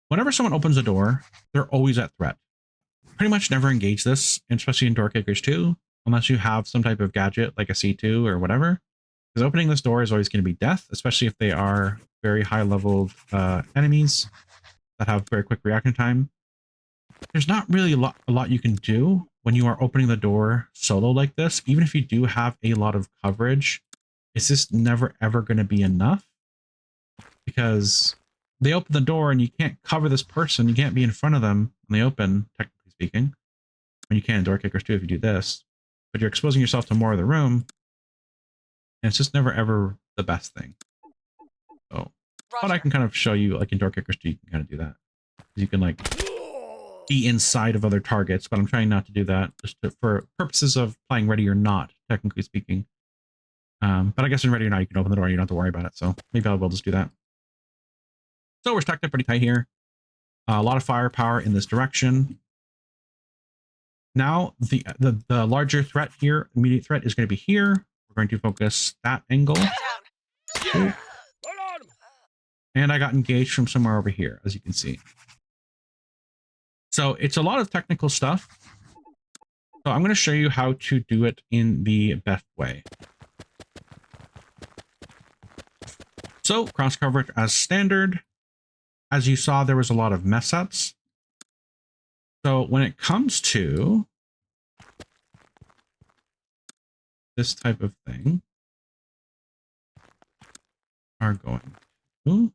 Whenever someone opens a door, they're always at threat. Pretty much never engage this, especially in door kickers too, unless you have some type of gadget like a C2 or whatever. Because opening this door is always going to be death, especially if they are very high leveled enemies that have very quick reaction time. There's not really a lot you can do when you are opening the door solo like this. Even if you do have a lot of coverage, it's just never ever going to be enough because they open the door and you can't cover this person. You can't be in front of them when they open, technically speaking. And you can in door kickers too if you do this, but you're exposing yourself to more of the room, and it's just never ever the best thing. So, but I can kind of show you, like in door kickers too, you can kind of do that. You can like be inside of other targets, but I'm trying not to do that just for purposes of playing ready or not, technically speaking. But I guess in ready or not, you can open the door. You don't have to worry about it. So maybe I will just do that. So we're stacked up pretty tight here. A lot of firepower in this direction. Now the larger threat here, immediate threat, is going to be here. We're going to focus that angle. Cool. And I got engaged from somewhere over here, as you can see. So it's a lot of technical stuff. So I'm going to show you how to do it in the best way. So cross coverage as standard. As you saw, there was a lot of mess ups. So when it comes to this type of thing, are going to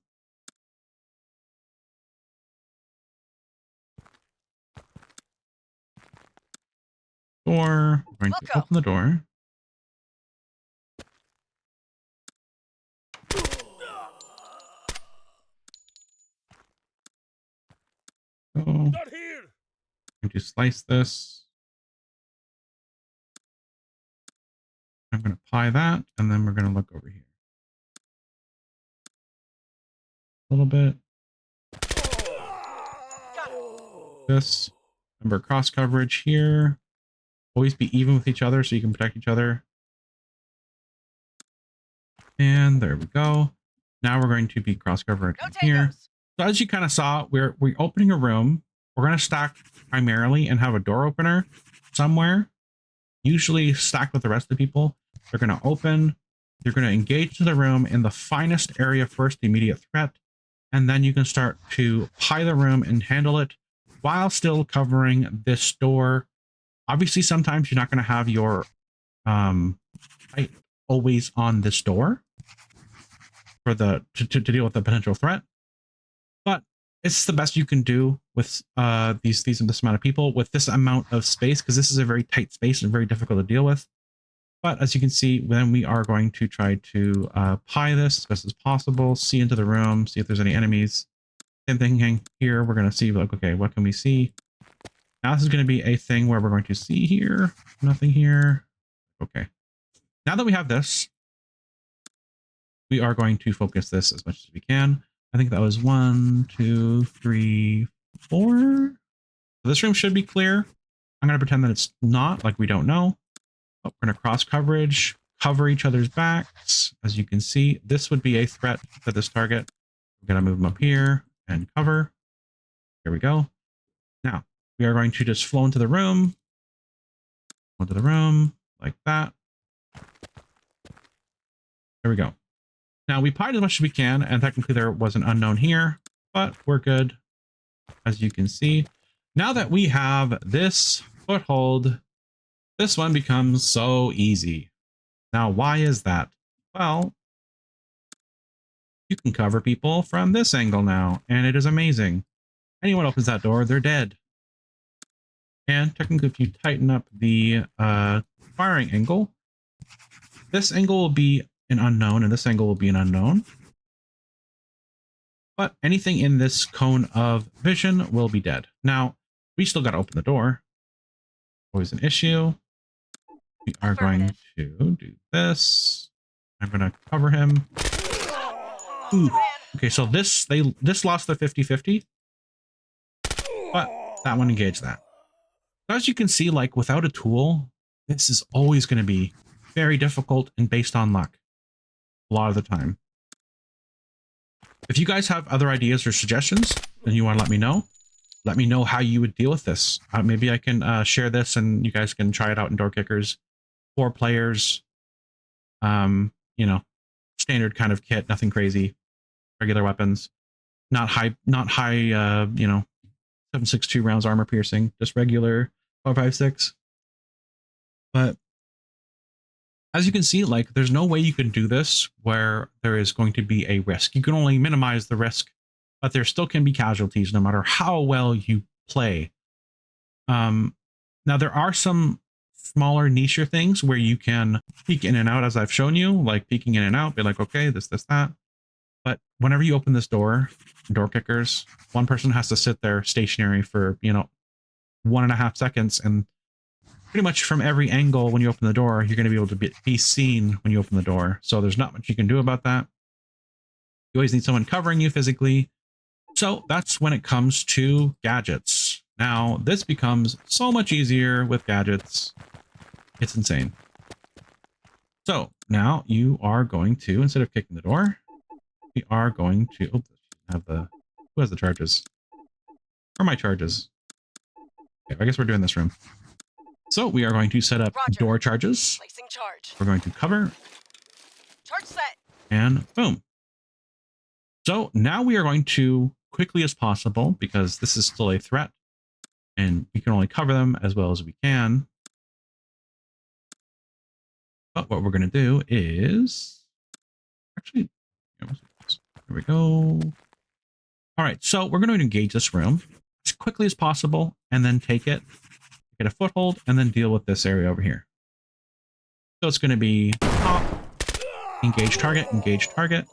door. We're going to open the door. So I'm going to slice this. I'm going to pie that, and then we're going to look over here a little bit. This, remember, cross coverage here. Always be even with each other so you can protect each other. And there we go. Now we're going to be cross coverage here. So as you kind of saw, we're opening a room. We're going to stack primarily and have a door opener somewhere, usually stacked with the rest of the people. They're going to open. You're going to engage to the room in the finest area first, the immediate threat. And then you can start to pie the room and handle it while still covering this door. Obviously, sometimes you're not going to have your light always on this door for the to deal with the potential threat, but it's the best you can do with this amount of people with this amount of space, because this is a very tight space and very difficult to deal with. But as you can see, then we are going to try to pie this as best as possible, see into the room, see if there's any enemies. Same thing here. We're going to see, like, okay, what can we see? Now this is going to be a thing where we're going to see here, nothing here. Okay. Now that we have this, we are going to focus this as much as we can. I think that was 1, 2, 3, 4. So this room should be clear. I'm going to pretend that it's not, like we don't know. Oh, we're going to cross coverage, cover each other's backs. As you can see, this would be a threat for this target. We're going to move them up here and cover. Here we go. Now, we are going to just flow into the room. Into the room, like that. There we go. Now, we pied as much as we can, and technically there was an unknown here, but we're good, as you can see. Now that we have this foothold, this one becomes so easy. Now, why is that? Well, you can cover people from this angle now, and it is amazing. Anyone opens that door, they're dead. And technically, if you tighten up the firing angle, this angle will be an unknown and this angle will be an unknown. But anything in this cone of vision will be dead. Now, we still got to open the door. Always an issue. We are going to do this. I'm going to cover him. Ooh. Okay, so this lost the 50-50. But that one engaged that. So as you can see, like without a tool, this is always going to be very difficult and based on luck a lot of the time. If you guys have other ideas or suggestions, then you want to let me know. Let me know how you would deal with this. Maybe I can share this and you guys can try it out in Door Kickers. 4 players, you know, standard kind of kit, nothing crazy, regular weapons, not high, you know, 7.62 rounds armor piercing, just regular 4.56. But as you can see, like there's no way you can do this where there is going to be a risk. You can only minimize the risk, but there still can be casualties no matter how well you play. Now there are some smaller niche things where you can peek in and out, as I've shown you, like peeking in and out, be like, okay, this, that. But whenever you open this door kickers, one person has to sit there stationary for, you know, 1.5 seconds. And pretty much from every angle, when you open the door, you're going to be able to be seen when you open the door. So there's not much you can do about that. You always need someone covering you physically. So that's when it comes to gadgets. Now, this becomes so much easier with gadgets. It's insane. So now you are going to, instead of kicking the door, we are going to have the, who has the charges? Or my charges? Okay, I guess we're doing this room. So we are going to set up door charges. Placing charge. We're going to cover. Charge set. And boom. So now we are going to, quickly as possible, because this is still a threat, and we can only cover them as well as we can. But what we're going to do is actually, there we go. All right, so we're going to engage this room as quickly as possible and then take it, get a foothold, and then deal with this area over here. So it's going to be pop, engage target, engage target.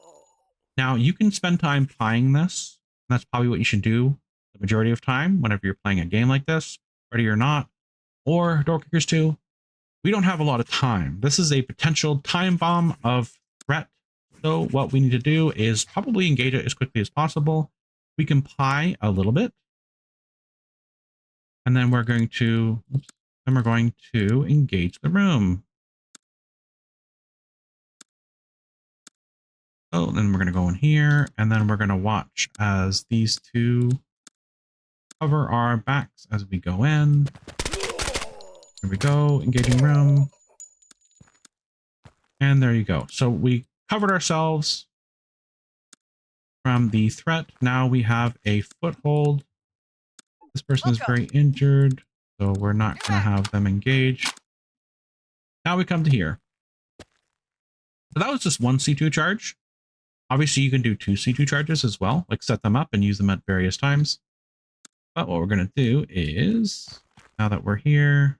Now you can spend time pieing this. That's probably what you should do the majority of time whenever you're playing a game like this, Ready or Not, or Door Kickers 2. We don't have a lot of time. This is a potential time bomb of threat. So what we need to do is probably engage it as quickly as possible. We can pie a little bit. And then we're going to, engage the room. So then we're going to go in here, and then we're going to watch as these two cover our backs as we go in. Here we go, engaging room. And there you go. So we covered ourselves from the threat. Now we have a foothold. This person is very injured, so we're not going to have them engage. Now we come to here. So that was just one C2 charge. Obviously, you can do 2 C2 charges as well, like set them up and use them at various times. But what we're going to do is, now that we're here,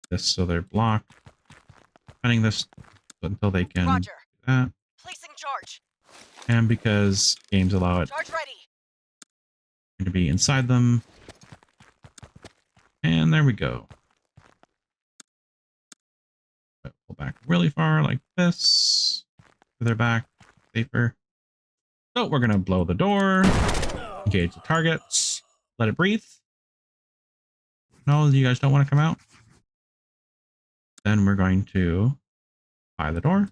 this so they're blocked, running this until they can do that. Placing charge. And because games allow it Charge ready. to be inside them. And there we go. Pull back really far like this. Further back, safer. So we're going to blow the door, engage the targets, let it breathe. No, you guys don't want to come out. Then we're going to pie the door.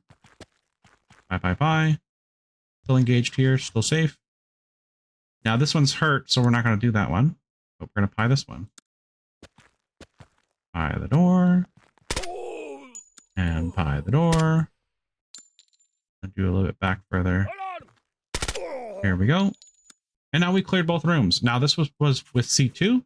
Pie. Still engaged here, still safe. Now this one's hurt, so we're not going to do that one. But we're going to pie this one. Pie the door. And pie the door. I'll do a little bit back further. Here we go. And now we cleared both rooms. Now this was with C2.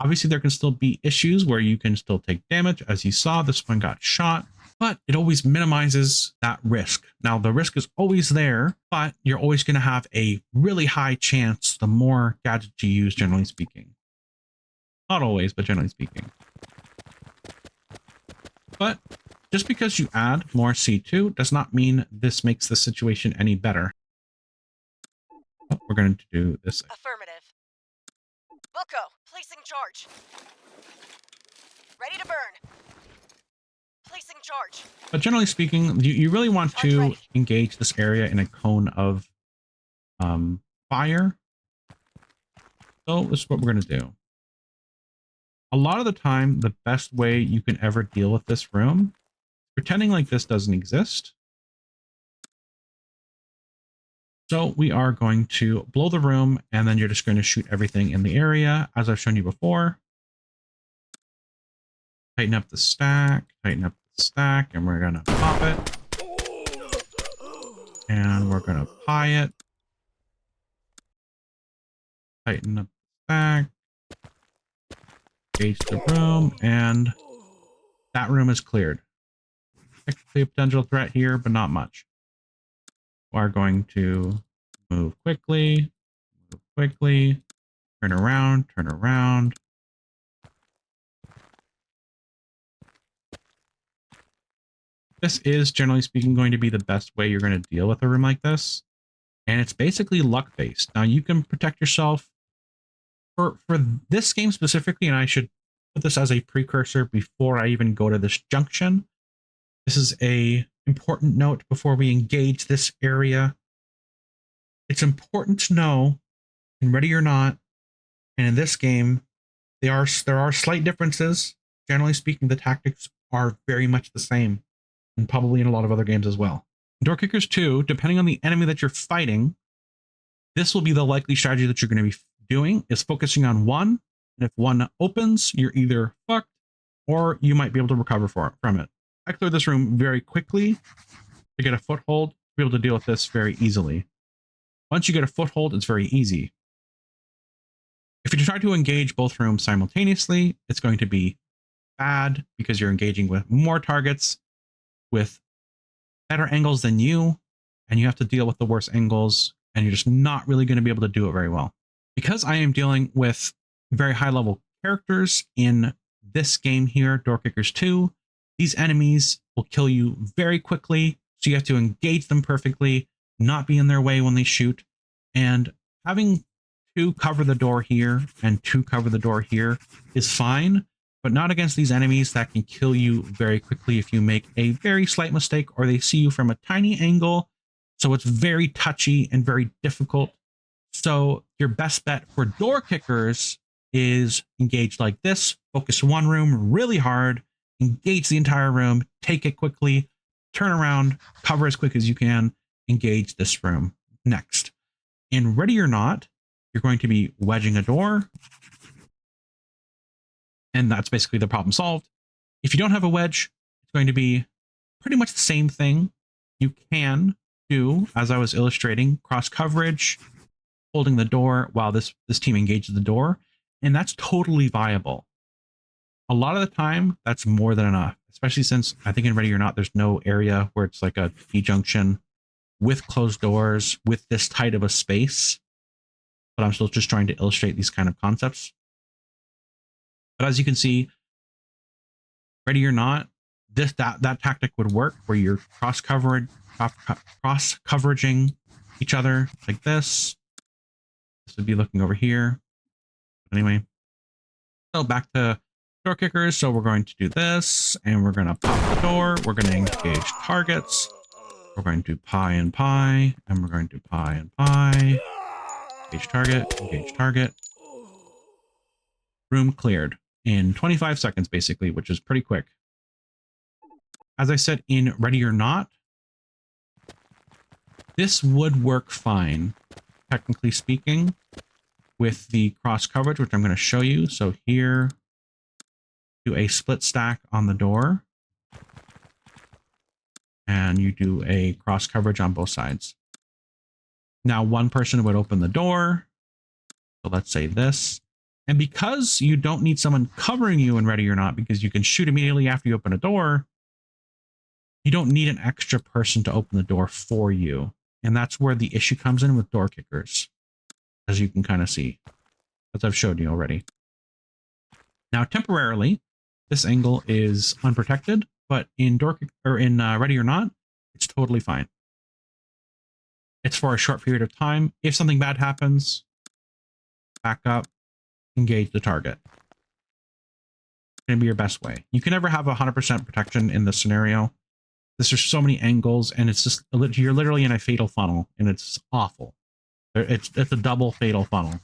Obviously there can still be issues where you can still take damage. As you saw, this one got shot, but it always minimizes that risk. Now the risk is always there, but you're always going to have a really high chance the more gadgets you use, generally speaking. Not always, but generally speaking. But just because you add more C2 does not mean this makes the situation any better. Oh, we're going to do this. Affirmative. Wilco, placing charge. Ready to burn. Placing charge. But generally speaking, you really want Charge to ready. engage this area in a cone of fire. So this is what we're going to do. A lot of the time, the best way you can ever deal with this room, pretending like this doesn't exist. So we are going to blow the room, and then you're just going to shoot everything in the area, as I've shown you before. Tighten up the stack, and we're going to pop it. And we're going to pie it. Tighten up the stack. Engage the room, and that room is cleared. Technically a potential threat here, but not much. We're going to move quickly, turn around. This is, generally speaking, going to be the best way you're going to deal with a room like this. And it's basically luck-based. Now, you can protect yourself for this game specifically, and I should put this as a precursor before I even go to this junction. This is a important note before we engage this area. It's important to know, in Ready or Not, and in this game, there are slight differences. Generally speaking, the tactics are very much the same, and probably in a lot of other games as well. Door Kickers 2, depending on the enemy that you're fighting, this will be the likely strategy that you're going to be doing, is focusing on one, and if one opens, you're either fucked, or you might be able to recover from it. I cleared this room very quickly to get a foothold, to be able to deal with this very easily. Once you get a foothold, it's very easy. If you try to engage both rooms simultaneously, it's going to be bad because you're engaging with more targets with better angles than you, and you have to deal with the worst angles, and you're just not really going to be able to do it very well. Because I am dealing with very high level characters in this game here, Door Kickers 2, these enemies will kill you very quickly, so you have to engage them perfectly, not be in their way when they shoot, and having two cover the door here and two cover the door here is fine, but not against these enemies that can kill you very quickly if you make a very slight mistake or they see you from a tiny angle. So it's very touchy and very difficult. So your best bet for Door Kickers is engage like this, focus one room really hard, engage the entire room, take it quickly, turn around, cover as quick as you can, engage this room. Next, in Ready or Not, you're going to be wedging a door, and that's basically the problem solved. If you don't have a wedge, it's going to be pretty much the same thing. You can do, as I was illustrating, cross coverage, holding the door while this team engages the door, and that's totally viable. A lot of the time, that's more than enough, especially since I think in Ready or Not, there's no area where it's like a T-junction with closed doors, with this tight of a space. But I'm still just trying to illustrate these kind of concepts. But as you can see, Ready or Not, that tactic would work where you're cross coveraging each other like this. This would be looking over here. Anyway, so back to Door Kickers. So we're going to do this, and we're going to pop the door. We're going to engage targets. We're going to pie and pie, and we're going to pie and pie. Engage target. Room cleared in 25 seconds, basically, which is pretty quick. As I said, in Ready or Not, this would work fine, technically speaking, with the cross coverage, which I'm going to show you. So here, do a split stack on the door, and you do a cross coverage on both sides. Now, one person would open the door. So let's say this. And because you don't need someone covering you in Ready or Not, because you can shoot immediately after you open a door, you don't need an extra person to open the door for you. And that's where the issue comes in with Door Kickers, as you can kind of see, as I've showed you already. Now, temporarily, this angle is unprotected, but in Ready or Not, it's totally fine. It's for a short period of time. If something bad happens, back up, engage the target. It's going to be your best way. You can never have 100% protection in this scenario. There's so many angles, and it's just, you're literally in a fatal funnel, and it's awful. It's a double fatal funnel.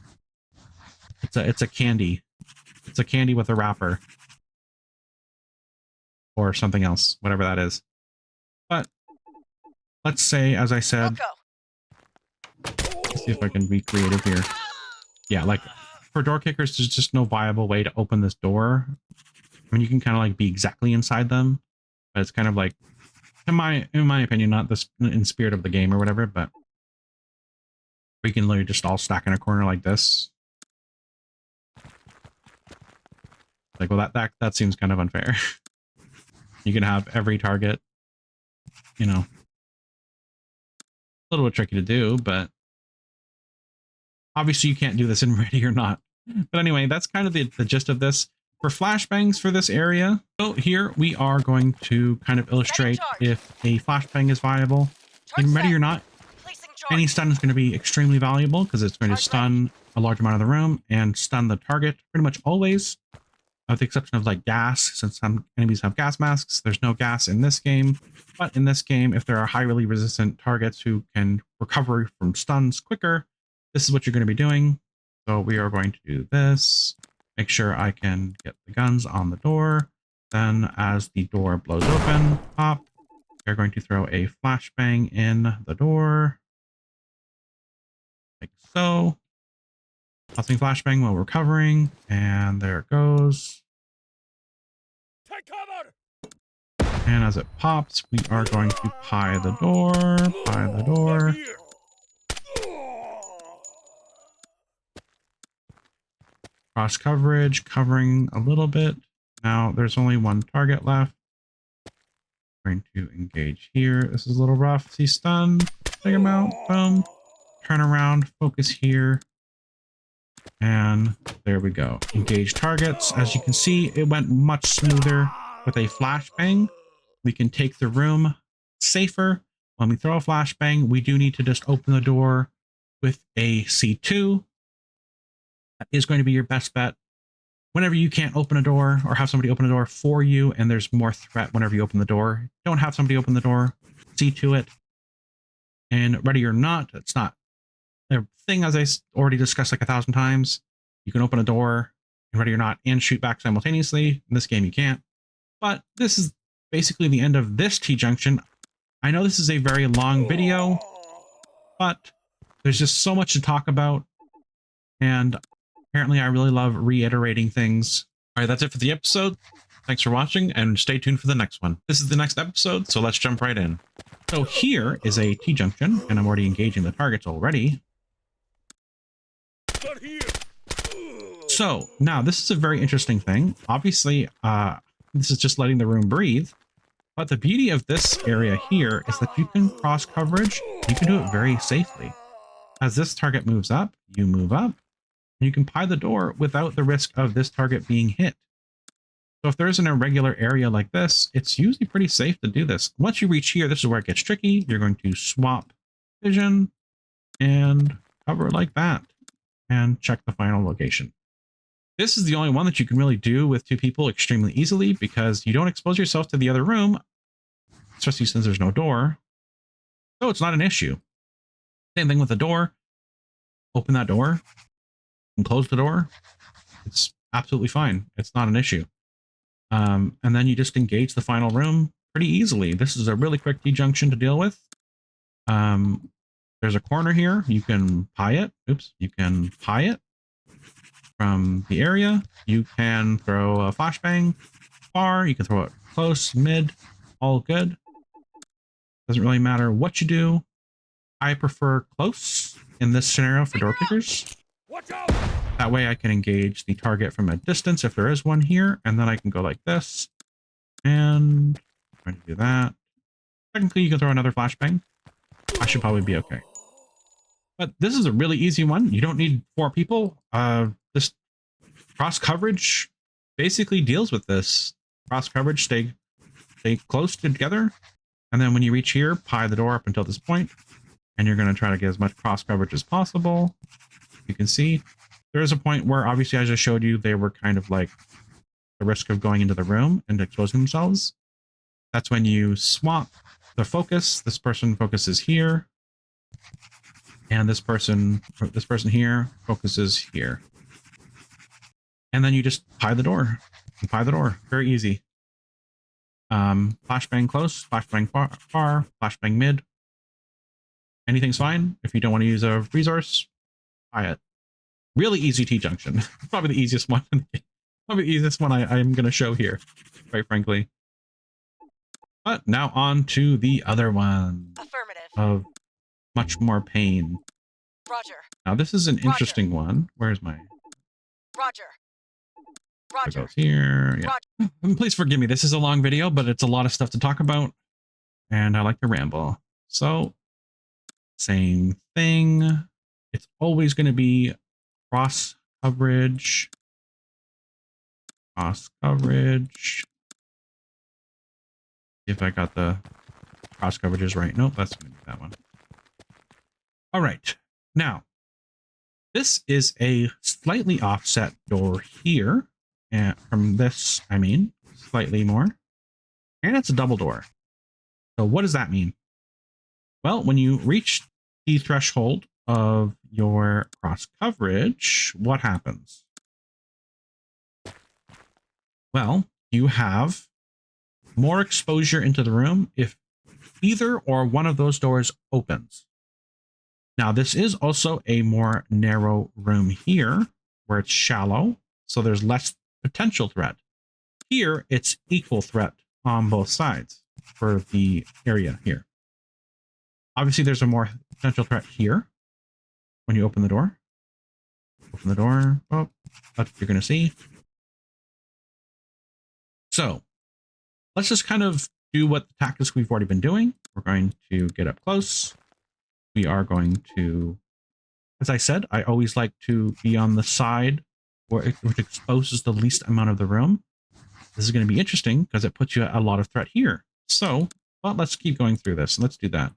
It's a candy. It's a candy with a wrapper. Or something else, whatever that is. But let's say, as I said, let's see if I can be creative here. Yeah, like for door kickers, there's just no viable way to open this door. I mean, you can kind of like be exactly inside them, but it's kind of like, in my opinion, not this in spirit of the game or whatever, but we can literally just all stack in a corner like this. Like, well, that seems kind of unfair. You can have every target, you know, a little bit tricky to do, but obviously you can't do this in Ready or Not. But anyway, that's kind of the gist of this. For flashbangs for this area, so here we are going to kind of illustrate if a flashbang is viable. In Ready or Not, any stun is going to be extremely valuable because it's going to stun a large amount of the room and stun the target pretty much always, with the exception of like gas, since some enemies have gas masks. There's no gas in this game, but in this game, if there are highly resistant targets who can recover from stuns quicker, this is what you're going to be doing. So we are going to do this. Make sure I can get the guns on the door. Then as the door blows open, pop, we're going to throw a flashbang in the door. Like so. Tossing flashbang while recovering. And there it goes. Take cover! And as it pops, we are going to pie the door. Pie the door. Cross coverage, covering a little bit. Now there's only one target left. Going to engage here. This is a little rough. See stun. Take him out. Boom. Turn around. Focus here. And there we go. Engage targets. As you can see, it went much smoother with a flashbang. We can take the room safer. When we throw a flashbang, we do need to just open the door with a C2. That is going to be your best bet. Whenever you can't open a door or have somebody open a door for you and there's more threat whenever you open the door, don't have somebody open the door, see to it. And Ready or Not, it's not a thing, as I already discussed like 1,000 times. You can open a door in Ready or Not and shoot back simultaneously. In this game, you can't. But this is basically the end of this T-junction. I know this is a very long video, but there's just so much to talk about. And apparently I really love reiterating things. All right, that's it for the episode. Thanks for watching and stay tuned for the next one. This is the next episode, so let's jump right in. So here is a T-junction, and I'm already engaging the targets already. So now this is a very interesting thing. Obviously, this is just letting the room breathe. But the beauty of this area here is that you can cross coverage. You can do it very safely. As this target moves up, you move up. You can pie the door without the risk of this target being hit. So if there's an irregular area like this, it's usually pretty safe to do this. Once you reach here, this is where it gets tricky. You're going to swap vision and cover like that and check the final location. This is the only one that you can really do with two people extremely easily because you don't expose yourself to the other room, especially since there's no door. So it's not an issue. Same thing with the door. Open that door and close the door. It's absolutely fine. It's not an issue. And then you just engage the final room pretty easily. This is a really quick T-junction to deal with. There's a corner here. You can pie it. Oops. You can pie it from the area. You can throw a flashbang far. You can throw it close, mid, all good. Doesn't really matter what you do. I prefer close in this scenario for door kickers. That way I can engage the target from a distance if there is one here, and then I can go like this. And I'm going to do that. Technically, you can throw another flashbang. I should probably be okay. But this is a really easy one. You don't need 4 people. This cross coverage basically deals with this. Cross coverage, stay close together. And then when you reach here, pie the door up until this point, and you're going to try to get as much cross coverage as possible. You can see there is a point where, obviously, as I showed you, they were kind of like the risk of going into the room and exposing themselves. That's when you swap the focus. This person focuses here, and this person here focuses here. And then you just pie the door. Pie the door. Very easy. Flashbang close, flashbang far, flashbang mid. Anything's fine. If you don't want to use a resource, pie it. Really easy T-junction. Probably the easiest one. Probably the easiest one I'm going to show here, quite frankly. But now on to the other one. Affirmative. Of much more pain. Roger. Now this is an interesting one. Where's my... Roger. It Roger. goes here. Yeah. Please forgive me. This is a long video, but it's a lot of stuff to talk about, and I like to ramble. So, same thing. It's always going to be cross coverage. Cross coverage. See if I got the cross coverages right. Nope, that's going to be that one. All right. Now, this is a slightly offset door here. And from this, I mean, slightly more. And it's a double door. So what does that mean? Well, when you reach the threshold of your cross coverage, what happens? Well, you have more exposure into the room if either or one of those doors opens. Now, this is also a more narrow room here where it's shallow, so there's less potential threat. Here, it's equal threat on both sides for the area here. Obviously, there's a more potential threat here when you open the door. Open the door. Oh, that's what you're going to see. So let's just kind of do what the tactics we've already been doing. We're going to get up close. We are going to, as I said, I always like to be on the side which exposes the least amount of the room. This is going to be interesting because it puts you at a lot of threat here. So, well, let's keep going through this. Let's do that.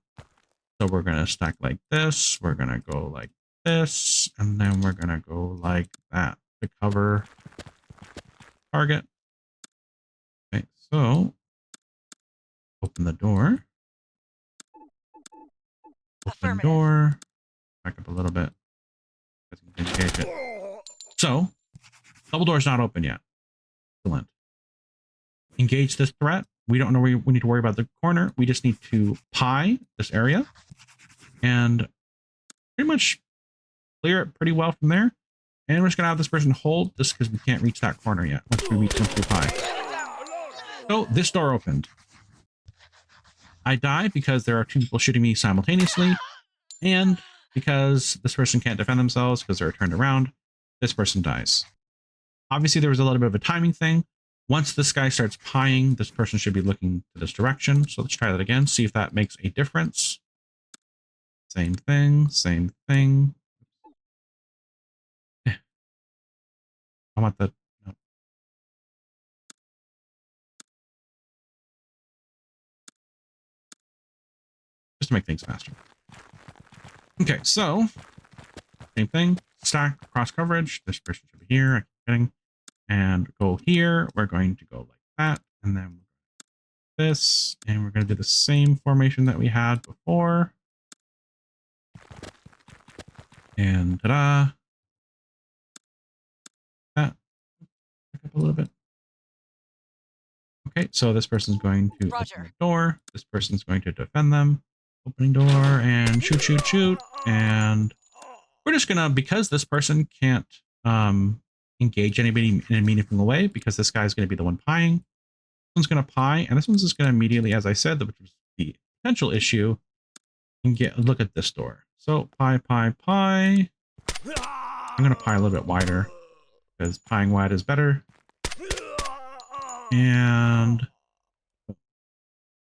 So we're going to stack like this. We're going to go like this. And then we're going to go like that to cover target. Okay, so open the door. Open door. Back up a little bit. Engage it. So, double door's not open yet. Excellent. Engage this threat. We don't know we need to worry about the corner. We just need to pie this area and pretty much clear it pretty well from there. And we're just gonna have this person hold just because we can't reach that corner yet once we pie. So this door opened. I die because there are two people shooting me simultaneously, and because this person can't defend themselves because they're turned around. This person dies. Obviously, there was a little bit of a timing thing. Once this guy starts pieing, this person should be looking to this direction. So let's try that again, see if that makes a difference. Same thing, same thing. I want the... No. Just to make things faster. Okay, so same thing. Stack cross coverage. This person should be here. I keep getting, and go here. We're going to go like that, and then this, and we're going to do the same formation that we had before. And ta-da! That back up a little bit. Okay, so this person's going to open the door. This person's going to defend them. Opening door and shoot, shoot, shoot, and we're just gonna, because this person can't engage anybody in a meaningful way, because this guy's gonna be the one pieing. This one's gonna pie, and this one's just gonna immediately, as I said, which was the potential issue, and look at this door. So pie, pie, pie. I'm gonna pie a little bit wider because pieing wide is better. And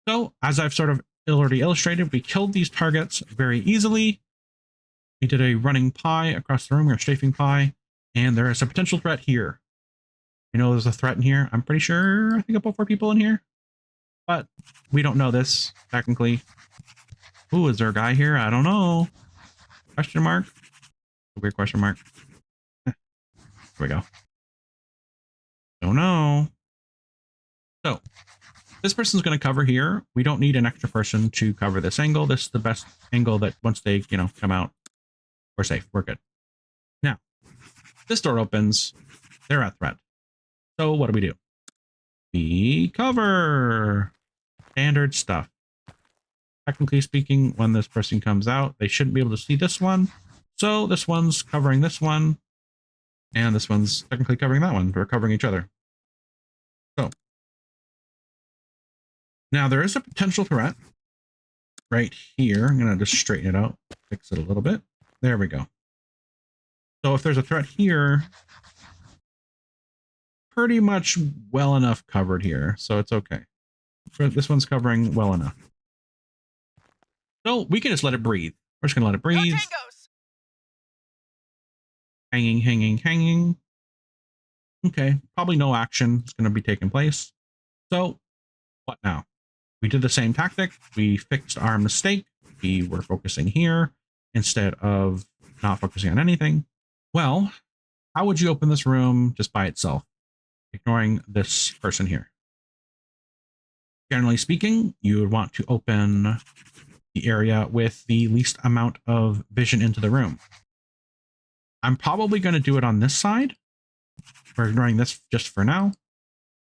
so, as I've sort of already illustrated, we killed these targets very easily. We did a running pie across the room, or strafing pie, and there is a potential threat here. You know, there's a threat in here. I'm pretty sure I think I put 4 people in here, but we don't know this technically. Ooh, is there a guy here? I don't know. Question mark. A weird question mark. Here we go. Don't know. So this person's going to cover here. We don't need an extra person to cover this angle. This is the best angle that once they, you know, come out, we're safe. We're good. Now, this door opens. They're at threat. So what do? We cover. Standard stuff. Technically speaking, when this person comes out, they shouldn't be able to see this one. So this one's covering this one. And this one's technically covering that one. They're covering each other. So now there is a potential threat right here. I'm going to just straighten it out, fix it a little bit. There we go. So if there's a threat here, pretty much well enough covered here. So it's okay. This one's covering well enough. So we can just let it breathe. We're just going to let it breathe. No tangos. Hanging, hanging, hanging. Okay, probably no action is going to be taking place. So what now? We did the same tactic. We fixed our mistake. We were focusing here instead of not focusing on anything. Well, how would you open this room just by itself, ignoring this person here? Generally speaking, you would want to open the area with the least amount of vision into the room. I'm probably going to do it on this side. We're ignoring this just for now,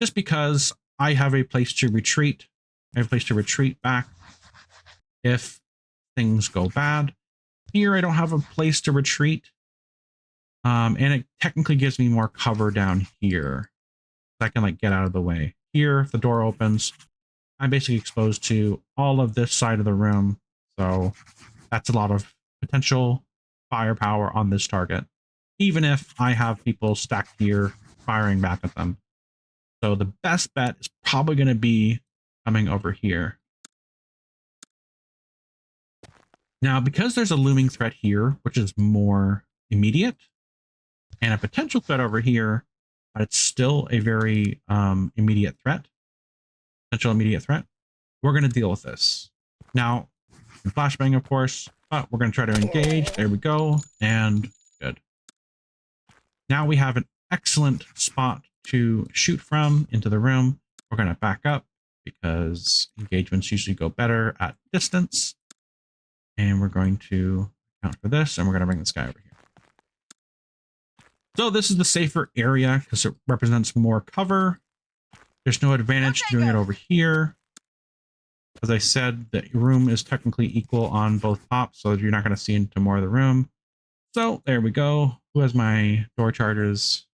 just because I have a place to retreat. I have a place to retreat back if things go bad. Here, I don't have a place to retreat. And it technically gives me more cover down here. So I can like get out of the way. Here, if the door opens, I'm basically exposed to all of this side of the room. So that's a lot of potential firepower on this target, even if I have people stacked here firing back at them. So the best bet is probably going to be coming over here. Now, because there's a looming threat here, which is more immediate, and a potential threat over here, but it's still a very immediate threat, potential immediate threat, we're going to deal with this. Now, flashbang, of course, but we're going to try to engage. There we go. And good. Now we have an excellent spot to shoot from into the room. We're going to back up because engagements usually go better at distance. And we're going to account for this, and we're going to bring this guy over here. So this is the safer area because it represents more cover. There's no advantage to doing it over here. As I said, the room is technically equal on both tops, so you're not going to see into more of the room. So there we go. Who has my door charges?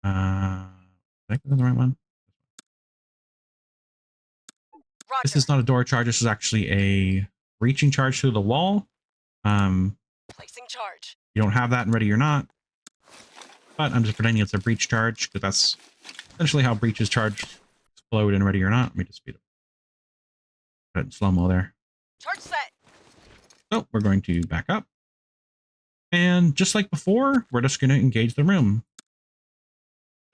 I think that's the right one. Roger. This is not a door charge. This is actually a reaching charge through the wall. Placing charge. You don't have that in Ready or Not, but I'm just pretending it's a breach charge because that's essentially how breaches charge explode in Ready or Not. Let me just speed up. Put it in slow-mo there. Charge set. So we're going to back up. And just like before, we're just going to engage the room.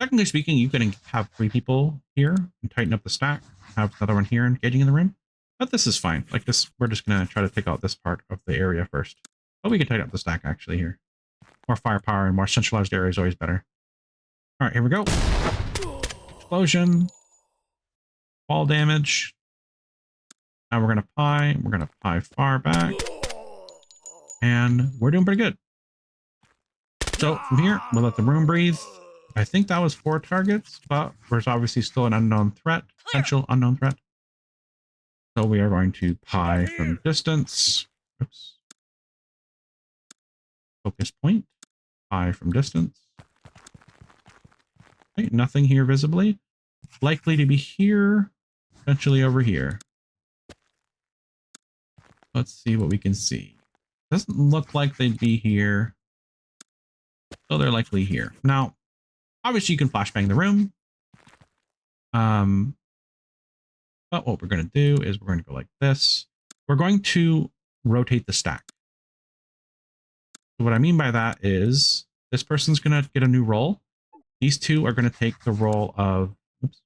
Technically speaking, you can have 3 people here and tighten up the stack. Have another one here engaging in the room. But this is fine. Like this, we're just going to try to take out this part of the area first. But we can tighten up the stack actually here. More firepower and more centralized area is always better. All right, here we go. Explosion. Fall damage. Now we're going to pie. We're going to pie far back. And we're doing pretty good. So from here, we'll let the room breathe. I think that was 4 targets, but there's obviously still an unknown threat, potential unknown threat. So we are going to pie from distance. Oops. Focus point. Pie from distance. Okay, nothing here visibly. Likely to be here, potentially over here. Let's see what we can see. Doesn't look like they'd be here. So they're likely here. Now, obviously you can flashbang the room. But what we're going to do is we're going to go like this. We're going to rotate the stack. So what I mean by that is this person's going to get a new role. These two are going to take the role of, oops.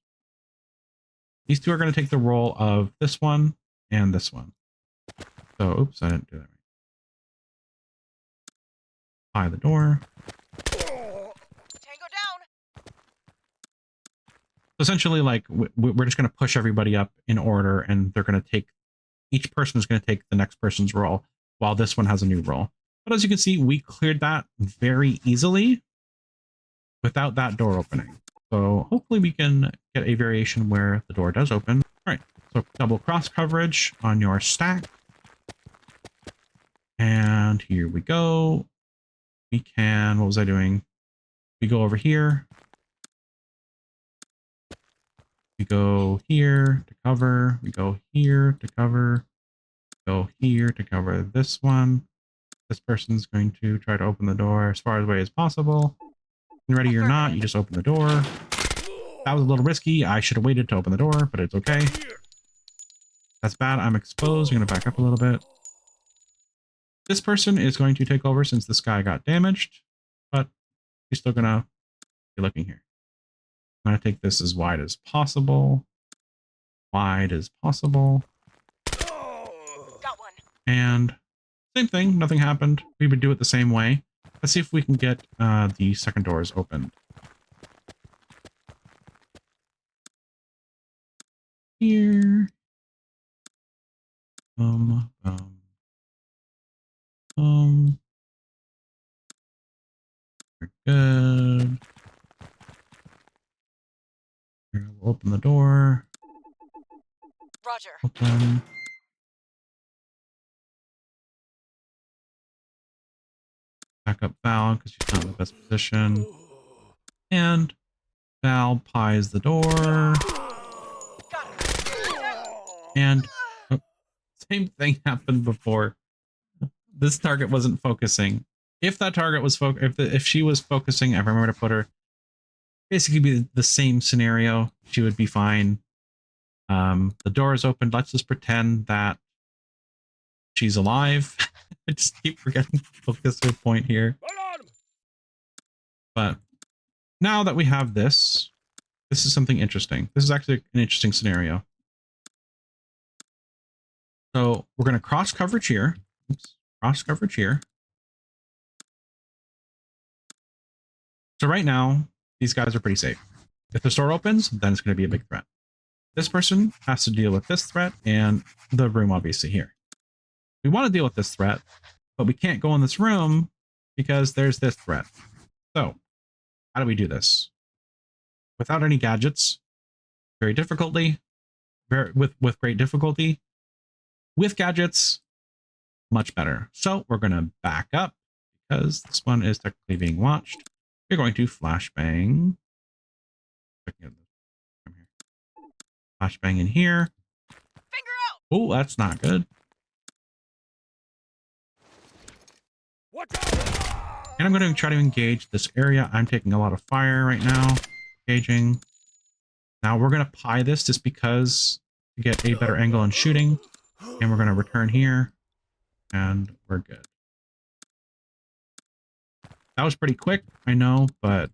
These two are going to take the role of this one and this one. So, oops, I didn't do that right. By the door. Tango down. So essentially, like, we're just going to push everybody up in order, and they're going to take, each person is going to take the next person's role, while this one has a new role. But as you can see, we cleared that very easily without that door opening. So hopefully we can get a variation where the door does open. All right, so double cross coverage on your stack. And here we go. We can, what was I doing? We go over here. We go here to cover. We go here to cover. Go here to cover this one. This person's going to try to open the door as far away as possible. And ready or not, you just open the door. That was a little risky. I should have waited to open the door, but it's okay. That's bad. I'm exposed. I'm going to back up a little bit. This person is going to take over since this guy got damaged, but he's still going to be looking here. I'm going to take this as wide as possible. Wide as possible. Got one. And same thing. Nothing happened. We would do it the same way. Let's see if we can get the second doors opened. Here. We're good. Here, we'll open the door. Roger. Open. Back up Val because she's not in the best position. And Val pies the door. Got it. And same thing happened before. This target wasn't focusing. If that target was if she was focusing, if I remember to put her, basically be the same scenario. She would be fine. The door is open. Let's just pretend that she's alive. I just keep forgetting to focus her point here. But now that we have this, this is something interesting. This is actually an interesting scenario. So we're going to cross coverage here. Oops, cross coverage here. So right now, these guys are pretty safe. If the store opens, then it's going to be a big threat. This person has to deal with this threat and the room obviously here. We want to deal with this threat, but we can't go in this room because there's this threat. So how do we do this? Without any gadgets, with great difficulty. With gadgets, much better. So we're going to back up because this one is technically being watched. We're going to flashbang. Flashbang in here. Finger out. Oh, that's not good. And I'm going to try to engage this area. I'm taking a lot of fire right now. Engaging. Now we're going to pie this just because to get a better angle on shooting. And we're going to return here. And we're good. That was pretty quick, I know, but I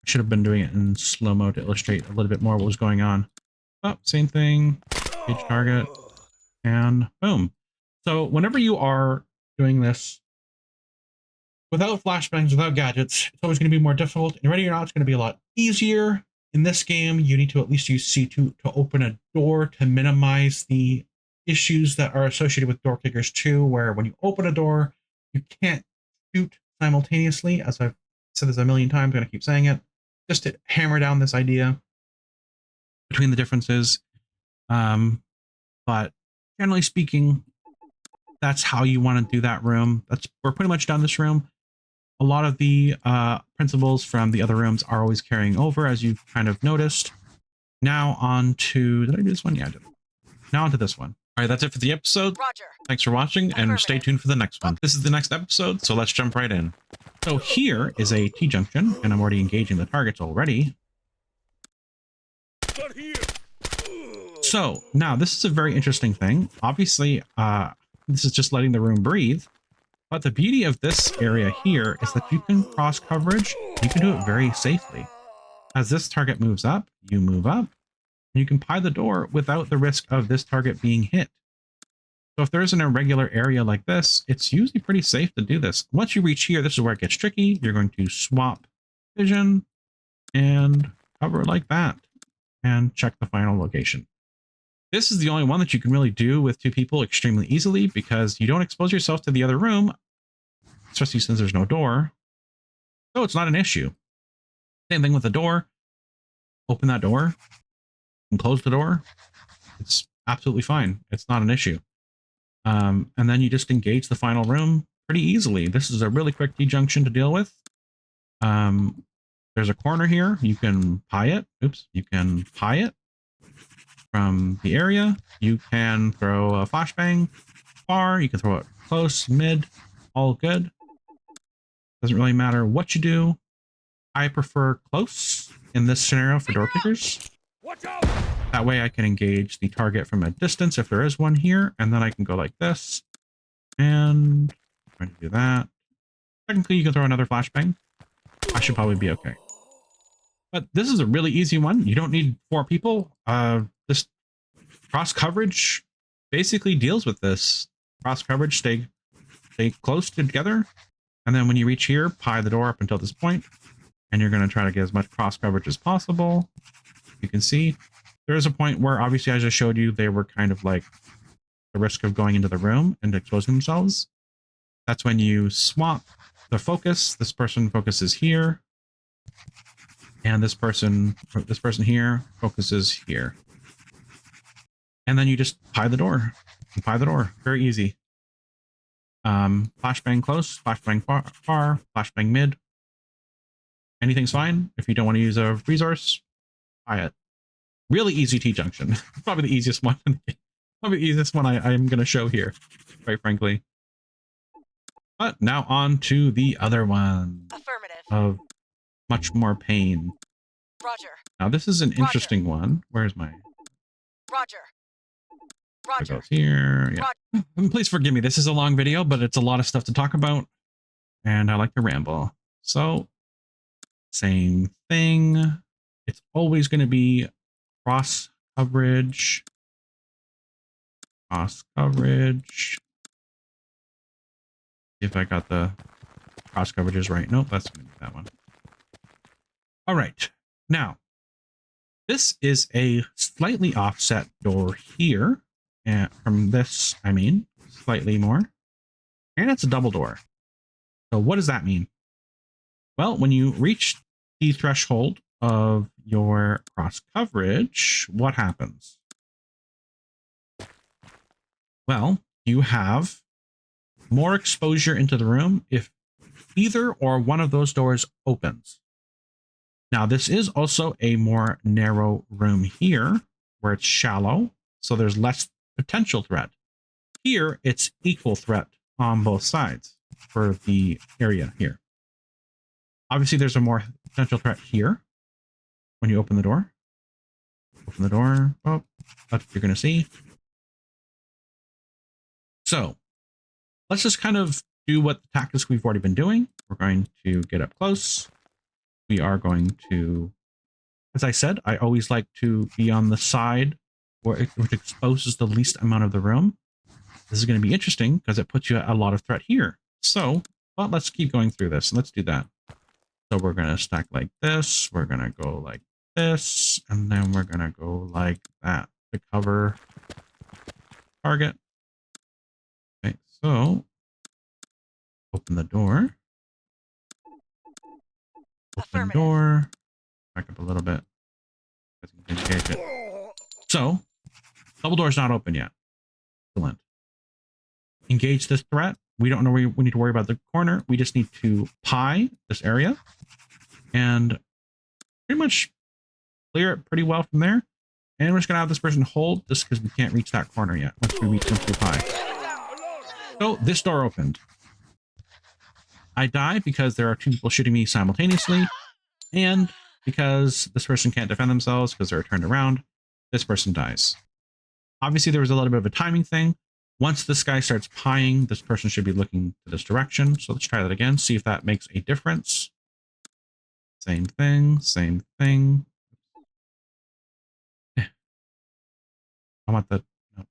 should have been doing it in slow-mo to illustrate a little bit more what was going on. Oh, same thing. Engage target. And boom. So whenever you are doing this without flashbangs, without gadgets, it's always going to be more difficult. And ready or not, it's going to be a lot easier. In this game, you need to at least use C2 to open a door to minimize the issues that are associated with door kickers 2, where when you open a door, you can't shoot simultaneously. As I've said this a million times, I'm going to keep saying it, just to hammer down this idea between the differences. But generally speaking, that's how you want to do that room. We're pretty much done this room. A lot of the principles from the other rooms are always carrying over, as you've kind of noticed. Now on to, did I do this one? Yeah, I did. Now on to this one. All right, that's it for the episode. Roger. Thanks for watching, and stay tuned for the next one. This is the next episode, so let's jump right in. So here is a T-junction, and I'm already engaging the targets already. So now this is a very interesting thing. Obviously, this is just letting the room breathe. But the beauty of this area here is that you can cross coverage. You can do it very safely. As this target moves up, you move up. And you can pie the door without the risk of this target being hit. So if there's an irregular area like this, it's usually pretty safe to do this. Once you reach here, this is where it gets tricky. You're going to swap vision and cover like that and check the final location. This is the only one that you can really do with two people extremely easily because you don't expose yourself to the other room, especially since there's no door. So it's not an issue. Same thing with the door. Open that door and close the door. It's absolutely fine. It's not an issue. And then you just engage the final room pretty easily. This is a really quick T-junction to deal with. There's a corner here. You can pie it. Oops. You can pie it from the area. You can throw a flashbang far. You can throw it close, mid, all good. Doesn't really matter what you do. I prefer close in this scenario for door kickers. Watch out! That way I can engage the target from a distance if there is one here, and then I can go like this. And I'm going to do that. Technically, you can throw another flashbang. I should probably be okay. But this is a really easy one. You don't need 4 people. This cross coverage basically deals with this. Cross coverage, stay close together. And then when you reach here, pie the door up until this point, and you're going to try to get as much cross coverage as possible. You can see there is a point where obviously, as I showed you, they were kind of like the risk of going into the room and exposing themselves. That's when you swap the focus. This person focuses here, and this person here focuses here. And then you just pie the door. You pie the door. Very easy. Flashbang close, flashbang far, flashbang mid. Anything's fine. If you don't want to use a resource, pie it. Really easy T-junction. Probably the easiest one. Probably the easiest one I'm going to show here, quite frankly. But now on to the other one. Affirmative. Of much more pain. Roger. Now this is an interesting one. Where's my... Roger. It Roger. goes here. Yeah. Please forgive me. This is a long video, but it's a lot of stuff to talk about. And I like to ramble. So, same thing. It's always going to be cross coverage. Cross coverage. See if I got the cross coverages right. Nope, that's going to be that one. All right. Now, this is a slightly offset door here. And from this, I mean, slightly more. And it's a double door. So what does that mean? Well, when you reach the threshold of your cross coverage, what happens? Well, you have more exposure into the room if either or one of those doors opens. Now, this is also a more narrow room here where it's shallow, so there's less potential threat. Here, it's equal threat on both sides for the area here. Obviously, there's a more potential threat here when you open the door. Open the door. Oh, that's what you're going to see. So let's just kind of do what the tactics we've already been doing. We're going to get up close. We are going to, as I said, I always like to be on the side which exposes the least amount of the room. This is going to be interesting because it puts you at a lot of threat here. So, well, let's keep going through this. Let's do that. So we're going to stack like this. We're going to go like this. And then we're going to go like that to cover target. Okay, so open the door. Open door. Back up a little bit. Engage it. So, double door's not open yet. Excellent. Engage this threat. We don't know we need to worry about the corner. We just need to pie this area and pretty much clear it pretty well from there. And we're just going to have this person hold just because we can't reach that corner yet once we pie. So this door opened. I die because there are 2 people shooting me simultaneously, and because this person can't defend themselves because they're turned around, this person dies. Obviously, there was a little bit of a timing thing. Once this guy starts pieing, this person should be looking to this direction. So let's try that again, see if that makes a difference. Same thing, same thing. I want the... No.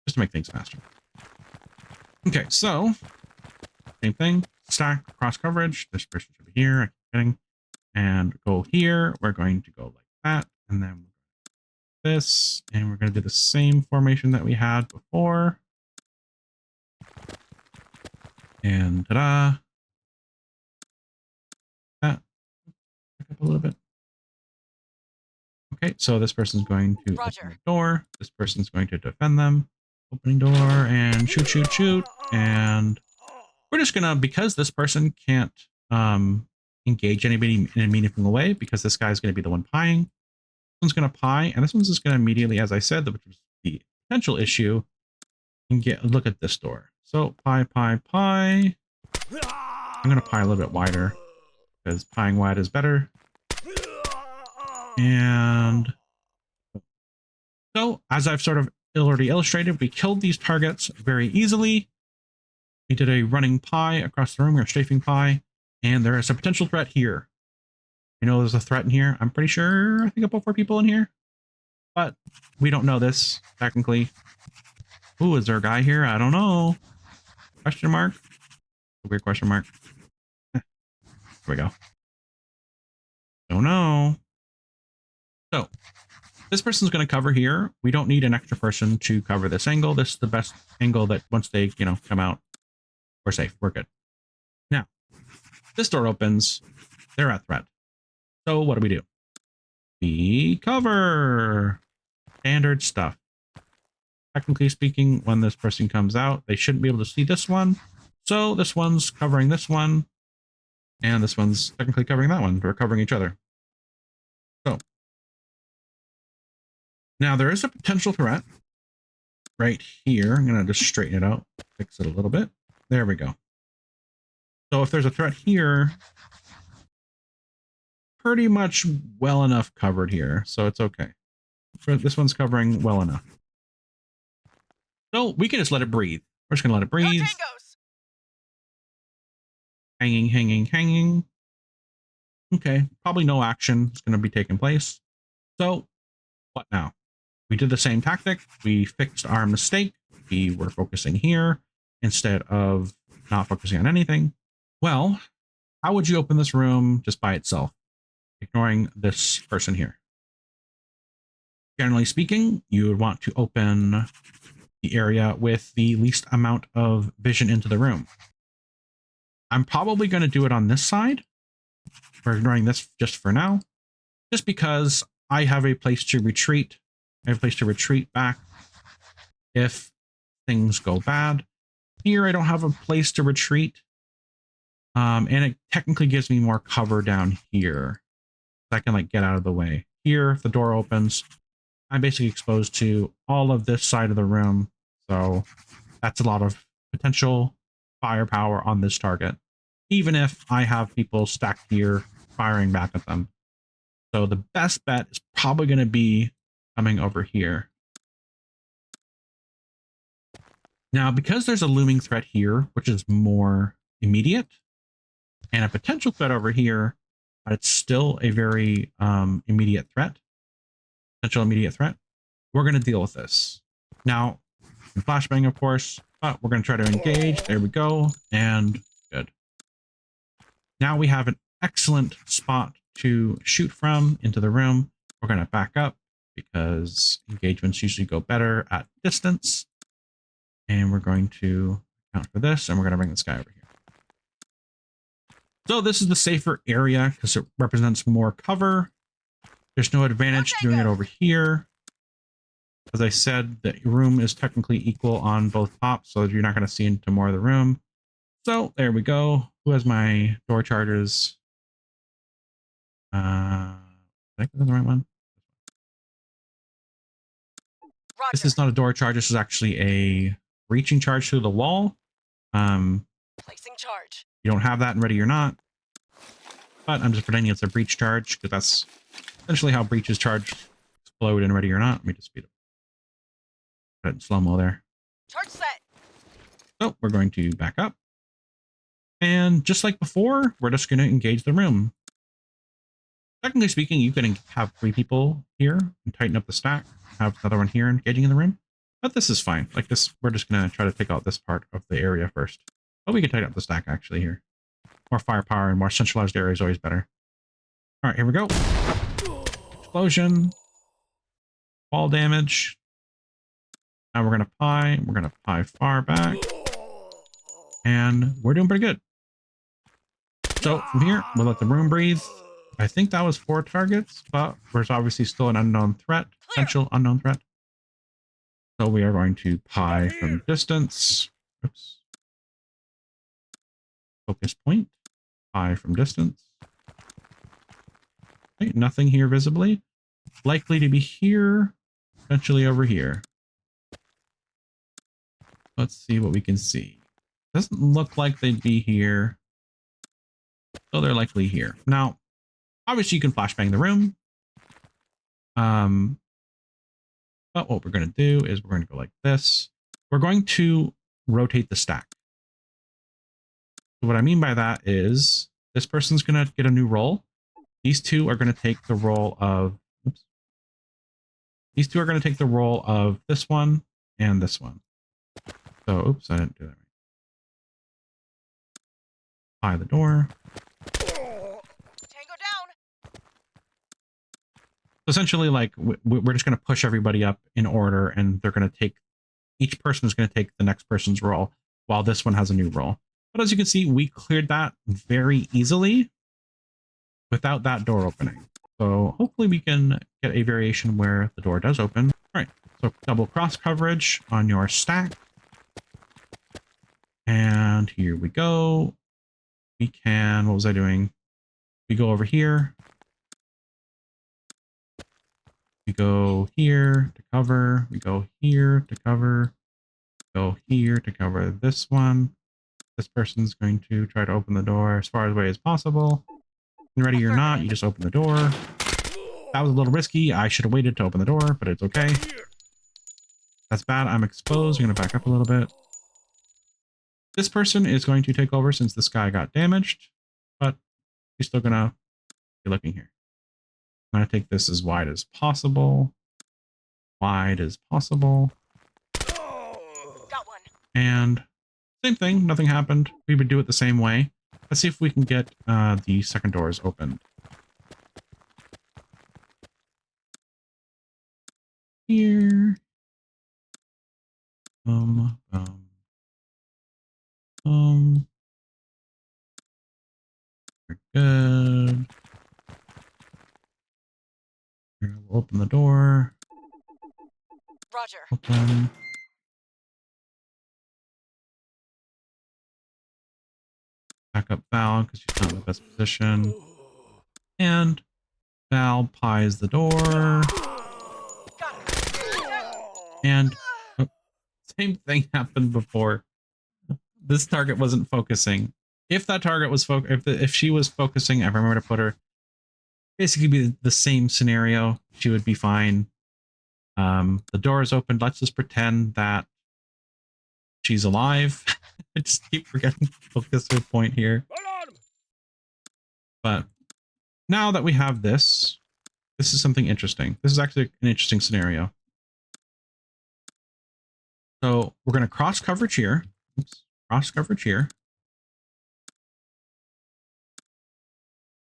Just to make things faster. Okay, so same thing, stack, cross coverage. This person should be here, I keep getting, and go here. We're going to go like that, and then this, and we're going to do the same formation that we had before. And ta-da! That back up a little bit. Okay, so this person's going to Roger. open the door. This person's going to defend them. Opening door and shoot, shoot, shoot. And we're just gonna, because this person can't engage anybody in a meaningful way, because this guy's gonna be the one pieing. This one's gonna pie, and this one's just gonna immediately, as I said, which was the potential issue, and look at this door. So pie, pie, pie. I'm gonna pie a little bit wider because pieing wide is better. And so, as I've sort of already illustrated, we killed these targets very easily. We did a running pie across the room, or strafing pie, and there is a potential threat here. You know there's a threat in here. I'm pretty sure, I think I put 4 people in here, but we don't know this technically. Ooh, is there a guy here? I don't know. Question mark? A weird question mark. Here we go. Don't know. So, this person's going to cover here. We don't need an extra person to cover this angle. This is the best angle that once they, come out, we're safe. We're good. Now, this door opens. They're at threat. So what do? We cover. Standard stuff. Technically speaking, when this person comes out, they shouldn't be able to see this one. So this one's covering this one. And this one's technically covering that one. They're covering each other. So now there is a potential threat right here. I'm going to just straighten it out, fix it a little bit. There we go. So if there's a threat here, pretty much well enough covered here. So it's okay. This one's covering well enough. So we can just let it breathe. We're just going to let it breathe. No tangos. Hanging, hanging, hanging. Okay. Probably no action is going to be taking place. So what now? We did the same tactic. We fixed our mistake. We were focusing here instead of not focusing on anything. Well, how would you open this room just by itself, ignoring this person here? Generally speaking, you would want to open the area with the least amount of vision into the room. I'm probably going to do it on this side. We're ignoring this just for now, just because I have a place to retreat. I have a place to retreat back if things go bad. Here, I don't have a place to retreat. And it technically gives me more cover down here. So I can get out of the way. Here, if the door opens, I'm basically exposed to all of this side of the room. So that's a lot of potential firepower on this target, even if I have people stacked here firing back at them. So the best bet is probably going to be coming over here. Now, because there's a looming threat here, which is more immediate, and a potential threat over here, but it's still a very immediate threat, potential immediate threat, we're going to deal with this. Now, flashbang, of course, but we're going to try to engage. There we go. And good. Now we have an excellent spot to shoot from into the room. We're going to back up because engagements usually go better at distance. And we're going to account for this, and we're going to bring this guy over here. So this is the safer area because it represents more cover. There's no advantage to doing it over here. As I said, the room is technically equal on both tops, so you're not going to see into more of the room. So there we go. Who has my door charges? I think that's the right one. Roger. This is not a door charge. This is actually a reaching charge through the wall. Placing charge. You don't have that in Ready or Not, but I'm just pretending it's a breach charge because essentially how breaches charge, explode, and ready or not. Let me just speed up. Put it in slow-mo there. Charge set. So we're going to back up. And just like before, we're just going to engage the room. Technically speaking, you can have 3 people here and tighten up the stack. Have another one here engaging in the room. But this is fine. Like this, we're just going to try to take out this part of the area first. But we can tighten up the stack actually here. More firepower and more centralized area is always better. All right, here we go. Explosion. Fall damage. Now we're going to pie. We're going to pie far back. And we're doing pretty good. So from here, we'll let the room breathe. I think that was 4 targets, but there's obviously still an unknown threat, potential unknown threat. So we are going to pie from distance. Oops. Focus point. Pie from distance. Okay, nothing here visibly. Likely to be here, potentially over here. Let's see what we can see. Doesn't look like they'd be here. So they're likely here. Now, obviously you can flashbang the room. But what we're going to do is we're going to go like this. We're going to rotate the stack. So what I mean by that is this person's going to get a new role. These 2 are going to take the role of, oops. These 2 are going to take the role of this one and this one. So, oops, I didn't do that right. Pie the door. Tango down. Essentially, like, we're just going to push everybody up in order, and they're going to take, each person is going to take the next person's role, while this one has a new role. But as you can see, we cleared that very easily without that door opening. So hopefully we can get a variation where the door does open. All right, so double cross coverage on your stack. And here we go. We can, what was I doing? We go over here. We go here to cover. We go here to cover. Go here to cover this one. This person's going to try to open the door as far away as possible. And ready or not, you just open the door. That was a little risky. I should have waited to open the door, but it's okay. That's bad. I'm exposed. I'm going to back up a little bit. This person is going to take over since this guy got damaged, but he's still going to be looking here. I'm going to take this as wide as possible. Wide as possible. Got one. And same thing. Nothing happened. We would do it the same way. Let's see if we can get the second doors opened. Here. We're good. Here, we'll open the door. Roger. Open. Back up Val because she's not in the best position. And Val pies the door. And oh, same thing happened before. This target wasn't focusing. If that target was if she was focusing, I remember to put her basically be the same scenario. She would be fine. The door is open. Let's just pretend that she's alive. I just keep forgetting to focus her point here. But now that we have this, this is something interesting. This is actually an interesting scenario. So we're going to cross coverage here. Oops, cross coverage here.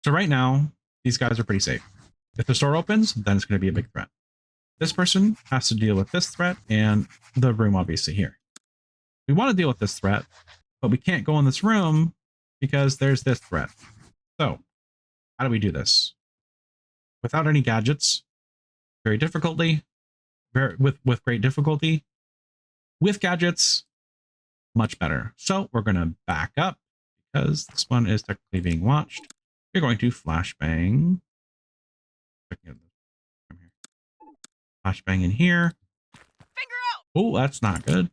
So right now, these guys are pretty safe. If the store opens, then it's going to be a big threat. This person has to deal with this threat and the room obviously here. We want to deal with this threat, but we can't go in this room because there's this threat. So how do we do this? Without any gadgets, with great difficulty. With gadgets, much better. So we're going to back up because this one is technically being watched. We're going to flashbang. Flashbang in here. Finger out. Oh, that's not good.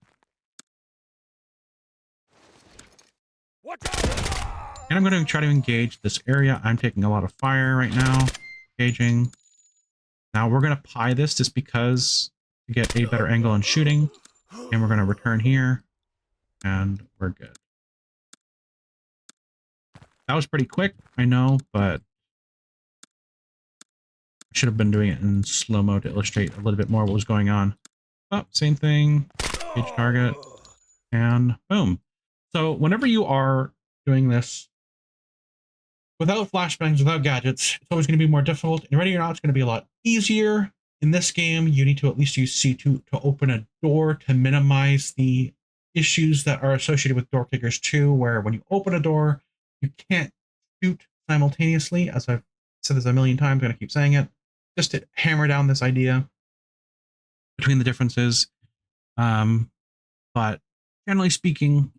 And I'm going to try to engage this area. I'm taking a lot of fire right now. Engaging. Now we're going to pie this just because to get a better angle on shooting. And we're going to return here. And we're good. That was pretty quick, I know, but I should have been doing it in slow-mo to illustrate a little bit more what was going on. Oh, same thing. Page target. And boom. So whenever you are doing this without flashbangs, without gadgets, it's always going to be more difficult. And Ready or Not, it's going to be a lot easier. In this game, you need to at least use C2 to open a door to minimize the issues that are associated with door kickers 2, where when you open a door, you can't shoot simultaneously. As I've said this a million times, I'm going to keep saying it, just to hammer down this idea between the differences. But generally speaking,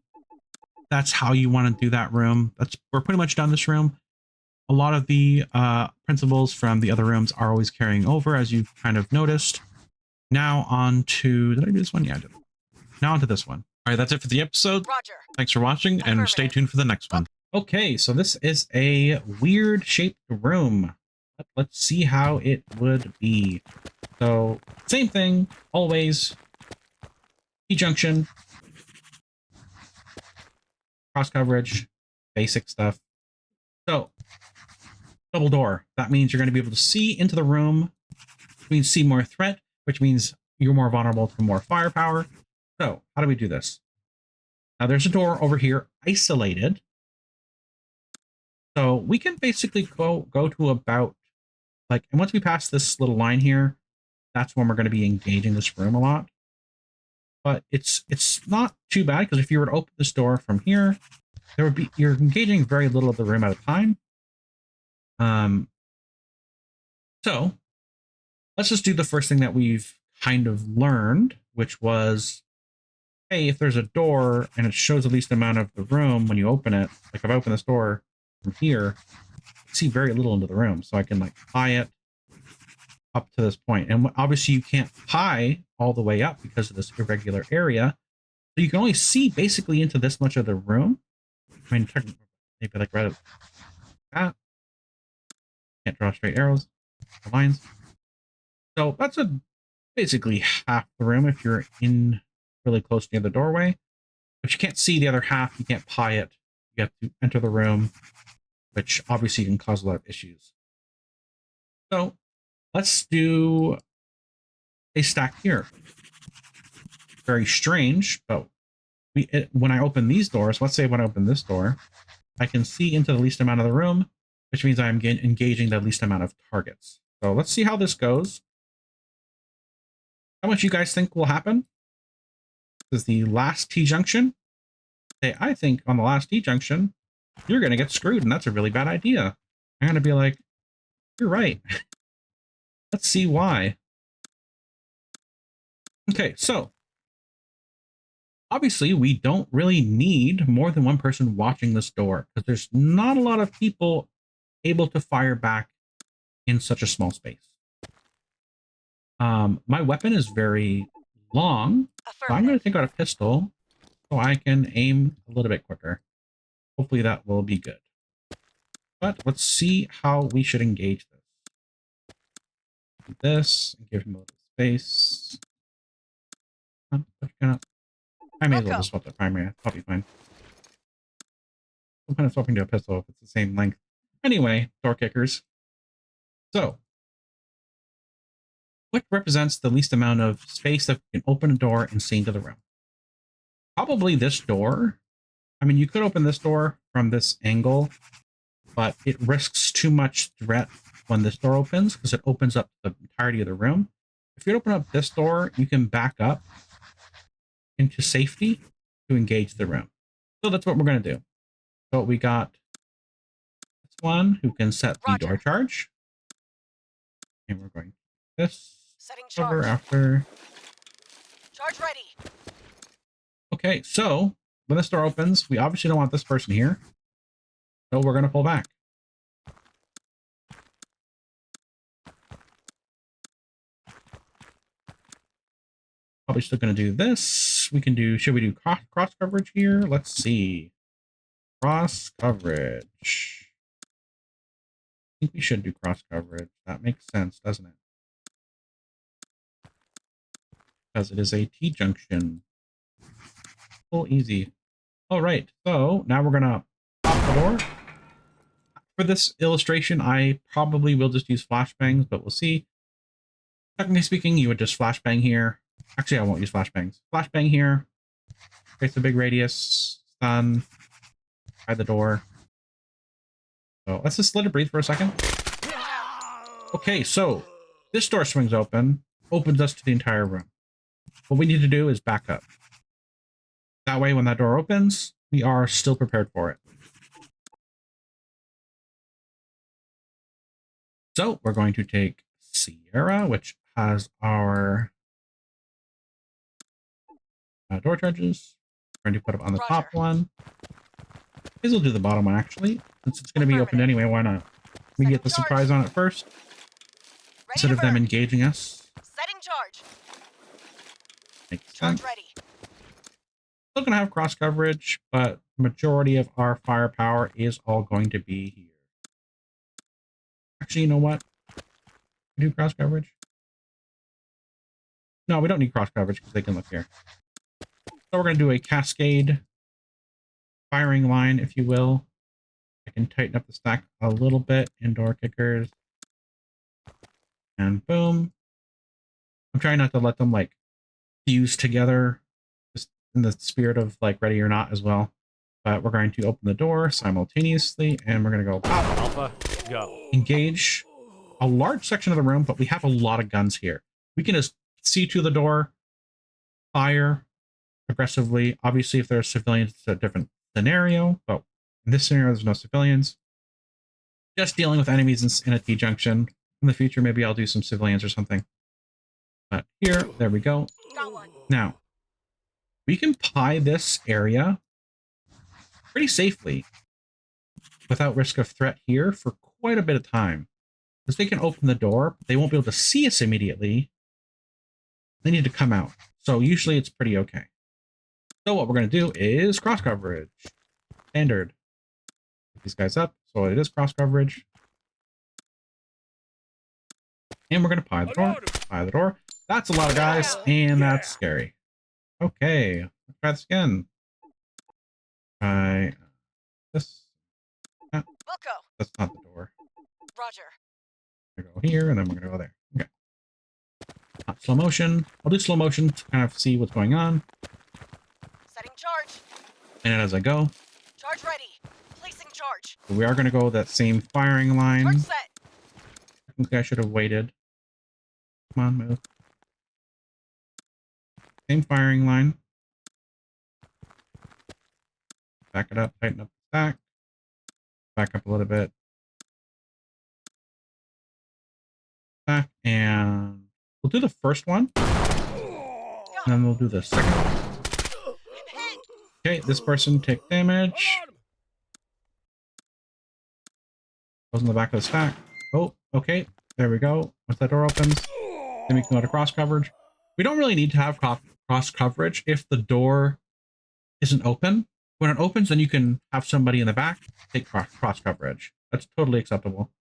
that's how you want to do that room. We're pretty much done this room. A lot of the principles from the other rooms are always carrying over, as you've kind of noticed. Now on to, did I do this one? Yeah, I did. Now on to this one. All right, that's it for the episode. Roger. Thanks for watching, and stay tuned for the next one. Okay, so this is a weird shaped room. Let's see how it would be. So, same thing, always. T-junction. Cross coverage. Basic stuff. So, double door. That means you're going to be able to see into the room, which means see more threat, which means you're more vulnerable to more firepower. So, how do we do this? Now, there's a door over here, isolated. So, we can basically go to about, like, and once we pass this little line here, that's when we're going to be engaging this room a lot. But it's not too bad, because if you were to open this door from here, you're engaging very little of the room at a time. So let's just do the first thing that we've kind of learned, which was, hey, if there's a door and it shows the least amount of the room when you open it, like if I open this door from here, I see very little into the room. So I can like pie it up to this point. And obviously you can't pie all the way up because of this irregular area. So you can only see basically into this much of the room. I mean, maybe like right at that. Can't draw straight arrows, lines. So that's basically half the room if you're in really close near the doorway. But you can't see the other half. You can't pie it. You have to enter the room, which obviously can cause a lot of issues. So let's do a stack here. Very strange, but when I open these doors, let's say when I open this door, I can see into the least amount of the room, which means I'm engaging the least amount of targets. So let's see how this goes. How much you guys think will happen? This is the last T-junction. Hey, I think on the last T-junction, you're going to get screwed, and that's a really bad idea. I'm going to be like, you're right. Let's see why. Okay, so obviously we don't really need more than one person watching this door, because there's not a lot of people able to fire back in such a small space. My weapon is very long, so I'm going to take out a pistol so I can aim a little bit quicker. Hopefully that will be good. But let's see how we should engage this. Do this and give him a little space. I may as well just swap the primary. I'll be fine. I'm kind of swapping to a pistol if it's the same length. Anyway, door kickers. So, what represents the least amount of space that you can open a door and see into the room? Probably this door. I mean, you could open this door from this angle, but it risks too much threat when this door opens, because it opens up the entirety of the room. If you open up this door, you can back up into safety to engage the room. So that's what we're going to do. So we got this one who can set the door charge. And we're going to this. Setting Cover charge. after. Charge ready. Okay, so when this door opens, we obviously don't want this person here. So we're going to pull back. Probably still going to do this. We can do, should we do cross coverage here? Let's see. Cross coverage. I think we should do cross coverage. That makes sense, doesn't it? because it is a T-junction. So easy. All right, so now we're gonna pop the door. For this illustration, I probably will just use flashbangs, but we'll see. Technically speaking, you would just flashbang here. Actually, I won't use flashbangs. Flashbang here. Creates a big radius. Stun. Hide the door. So let's just let it breathe for a second. Okay, so this door swings open, opens us to the entire room. What we need to do is back up. That way, when that door opens, we are still prepared for it. So we're going to take Sierra, which has our door charges. We're going to put it on the top one. These will do the bottom one, actually. Since it's going to be open anyway, why not? We get the surprise on it first. Instead of them engaging us. Setting charge. Makes Charge sense. ready. Still going to have cross coverage, but majority of our firepower is all going to be here. Actually, you know what? We do cross coverage. No, we don't need cross coverage because they can look here. So we're going to do a cascade firing line, if you will. I can tighten up the stack a little bit. Indoor kickers. And boom. I'm trying not to let them like fuse together, just in the spirit of like ready or not as well. But we're going to open the door simultaneously and we're going to go pop. Alpha, go. Engage a large section of the room, but we have a lot of guns here. We can just see to the door, fire aggressively. Obviously, if there's civilians, it's a different scenario, but in this scenario, there's no civilians. Just dealing with enemies in a T-junction. In the future, maybe I'll do some civilians or something. But here, there we go. Got one. Now, we can pie this area pretty safely without risk of threat here for quite a bit of time. Because they can open the door, but they won't be able to see us immediately. They need to come out. So usually it's pretty okay. So what we're going to do is cross coverage. Standard. Put these guys up. So it is cross coverage. And we're going to pie the door. Pie the door. That's a lot of guys, and that's scary. Okay. Let's try this again. Try this. We'll go. That's not the door. Roger. We're going to go here, and then we're going to go there. Okay. Not slow motion. I'll do slow motion to kind of see what's going on. Setting charge. And as I go. Charge ready. Placing charge. We are going to go that same firing line. Charge set. Technically, I should have waited. Come on, move. Same firing line. Back it up, tighten up the stack. Back up a little bit. Back, and we'll do the first one. And then we'll do the second one. Okay, this person take damage. Goes in the back of the stack. Oh, okay. There we go. Once that door opens, then we can go to cross coverage. We don't really need to have cross coverage if the door isn't open. When it opens, then you can have somebody in the back take cross coverage. That's totally acceptable.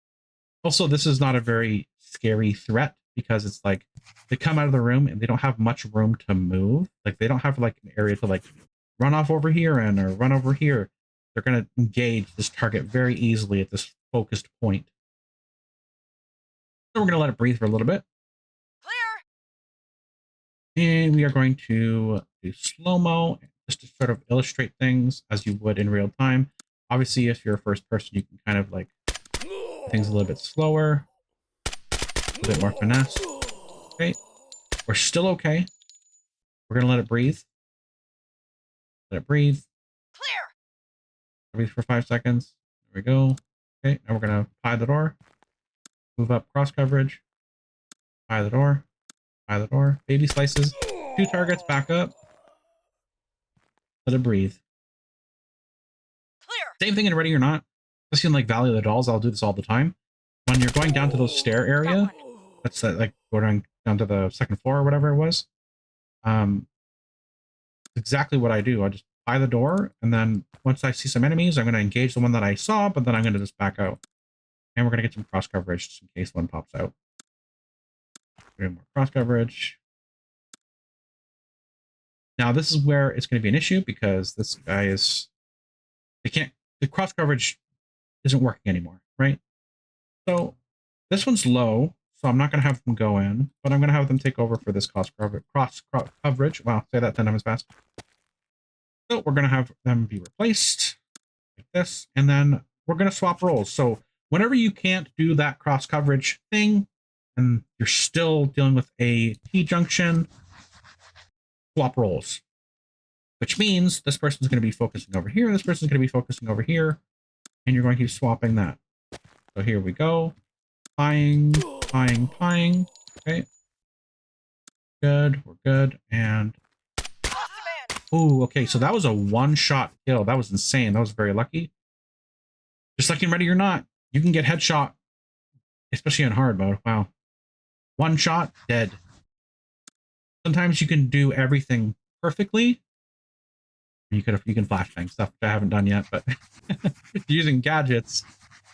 Also, this is not a very scary threat because it's like they come out of the room and they don't have much room to move. Like they don't have like an area to like run off over here and or run over here. They're going to engage this target very easily at this focused point. So we're going to let it breathe for a little bit. Clear. And we are going to do slow-mo just to sort of illustrate things as you would in real time. Obviously, if you're a first person, you can kind of like things a little bit slower, a little bit more finesse. Okay, we're still okay. We're going to let it breathe. Let it breathe. Clear. Breathe for 5 seconds. There we go. Okay, now we're going to pie the door. Move up cross coverage. Pie the door. Pie the door. Baby slices. 2 targets, back up. Let it breathe. Clear. Same thing in Ready or Not. Especially in like Valley of the Dolls, I'll do this all the time. When you're going down to those stair area, that's like going down to the second floor or whatever it was. Exactly what I do. I just pie the door, and then once I see some enemies, I'm going to engage the one that I saw, but then I'm going to just back out. And we're going to get some cross coverage just in case one pops out. More cross coverage. Now this is where it's going to be an issue because this guy is, the cross coverage isn't working anymore, right? So this one's low, so I'm not going to have them go in, but I'm going to have them take over for this cross coverage. Wow, say that 10 times fast. So we're going to have them be replaced like this, and then we're going to swap roles. So whenever you can't do that cross coverage thing, and you're still dealing with a T-junction, swap roles. Which means this person's going to be focusing over here, this person's going to be focusing over here, and you're going to be swapping that. So here we go. Pying. Okay. Good, we're good, and... Ooh, okay, so that was a one-shot kill. That was insane. That was very lucky. Just like in Ready or Not, you can get headshot, especially in hard mode. Wow. One shot, dead. Sometimes you can do everything perfectly. You can flashbang stuff, which I haven't done yet, but using gadgets.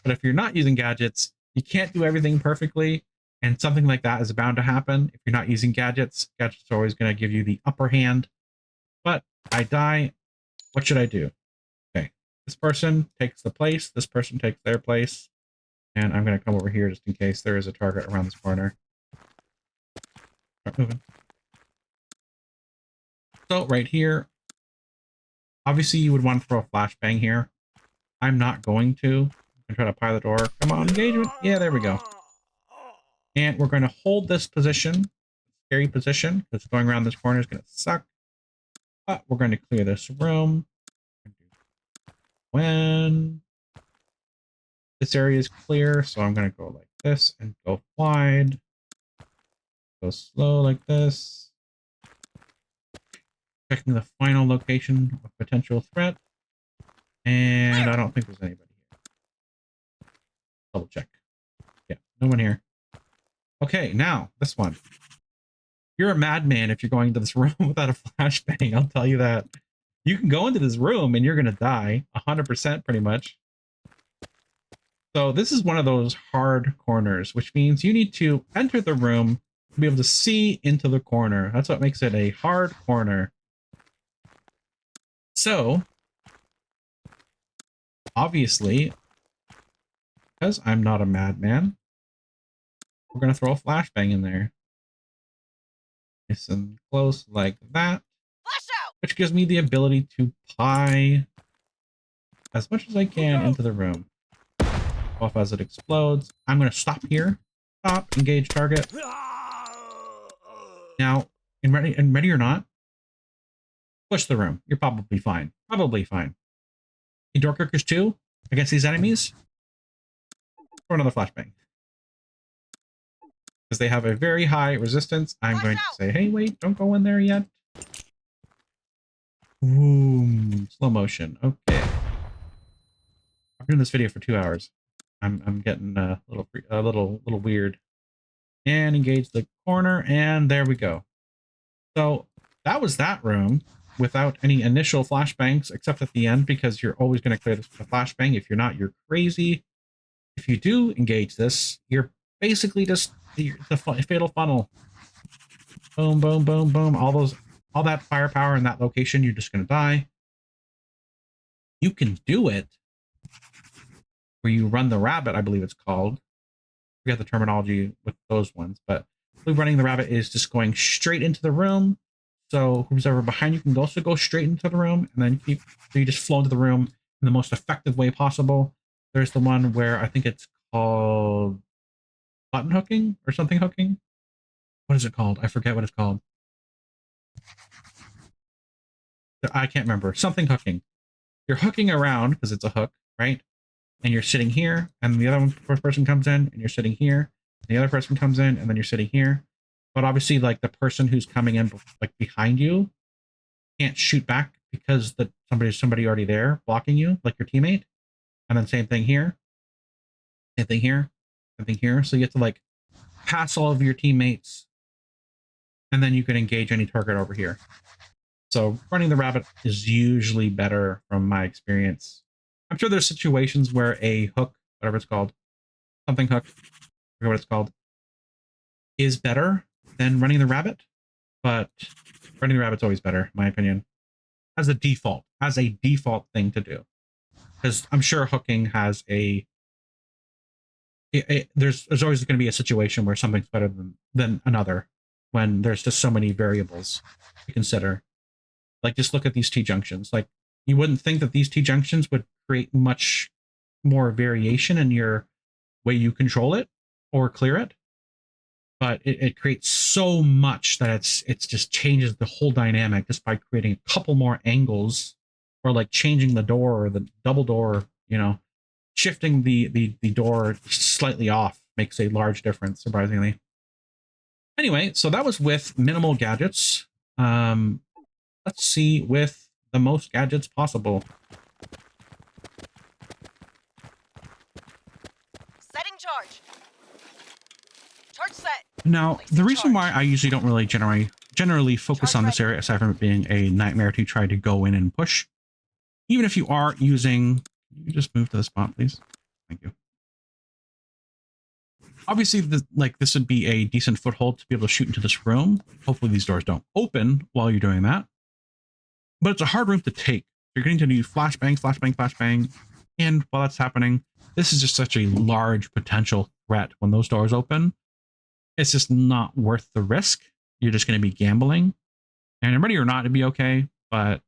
But if you're not using gadgets, you can't do everything perfectly, and something like that is bound to happen if you're not using gadgets. Gadgets are always going to give you the upper hand. But I die. What should I do? Okay, this person takes the place. This person takes their place, and I'm going to come over here just in case there is a target around this corner. Start moving. So right here, obviously you would want to throw a flashbang here. I'm not going to. I'm going to try to pie the door. Come on, engagement. Yeah, there we go. And we're going to hold this position, scary position, because going around this corner is going to suck. But we're going to clear this room. When this area is clear, so I'm going to go like this and go wide. Go slow like this. Checking the final location of potential threat. And I don't think there's anybody here. Double check. Yeah, no one here. Okay, now this one. You're a madman if you're going into this room without a flashbang, I'll tell you that. You can go into this room and you're going to die 100% pretty much. So this is one of those hard corners, which means you need to enter the room to be able to see into the corner. That's what makes it a hard corner. So, obviously, because I'm not a madman, we're going to throw a flashbang in there. Nice and close like that. Flash out! Which gives me the ability to pie as much as I can into the room. Off as it explodes. I'm going to stop here. Stop, engage target. Now, in ready or not, push the room. You're probably fine. Probably fine. In door cookers 2 against these enemies, throw another flashbang. Because they have a very high resistance, I'm going to say, hey, wait, don't go in there yet. Boom. Slow motion. Okay. I've been doing this video for 2 hours. I'm getting a little weird. And engage the corner, and there we go. So that was that room without any initial flashbangs, except at the end, because you're always going to clear the flashbang. If you're not, you're crazy. If you do engage this, you're basically just the fatal funnel. Boom, boom, boom, boom. All that firepower in that location, you're just going to die. You can do it where you run the rabbit, I believe it's called. I forget the terminology with those ones, but running the rabbit is just going straight into the room. So who's ever behind you can also go straight into the room, and then you just flow into the room in the most effective way possible. There's the one where I think it's called button hooking or something hooking. What is it called? I forget what it's called. I can't remember. Something hooking. You're hooking around because it's a hook, right? And you're sitting here, and the first person comes in, and you're sitting here. And the other person comes in, and then you're sitting here. But obviously, like, the person who's coming in, like, behind you can't shoot back because somebody already there blocking you, like your teammate. And then same thing here. Same thing here. Same thing here. So you have to, like, pass all of your teammates, and then you can engage any target over here. So running the rabbit is usually better from my experience. I'm sure there's situations where a hook, whatever it's called, something hook, I forget what it's called, is better than running the rabbit. But Running the rabbit's always better, in my opinion. As a default thing to do. Because I'm sure hooking has there's always going to be a situation where something's better than another when there's just so many variables to consider. Like, just look at these T-junctions. Like, you wouldn't think that these T-junctions would create much more variation in your way you control it or clear it, but it creates so much that it's just changes the whole dynamic just by creating a couple more angles, or like changing the door or the double door, you know, shifting the door slightly off makes a large difference, surprisingly. Anyway, so that was with minimal gadgets. Let's see with the most gadgets possible. Setting charge. Charge set. Now, Placing the reason why charge. I usually don't really generally focus Charge on this ready. area, aside from it being a nightmare to try to go in and push, even if you are using, can you just move to the spot, please? Thank you. Obviously, this would be a decent foothold to be able to shoot into this room. Hopefully these doors don't open while you're doing that. But it's a hard room to take. You're getting to do flashbang, flashbang, flashbang. And while that's happening, this is just such a large potential threat when those doors open. It's just not worth the risk. You're just going to be gambling. And ready or not, it'd be okay. But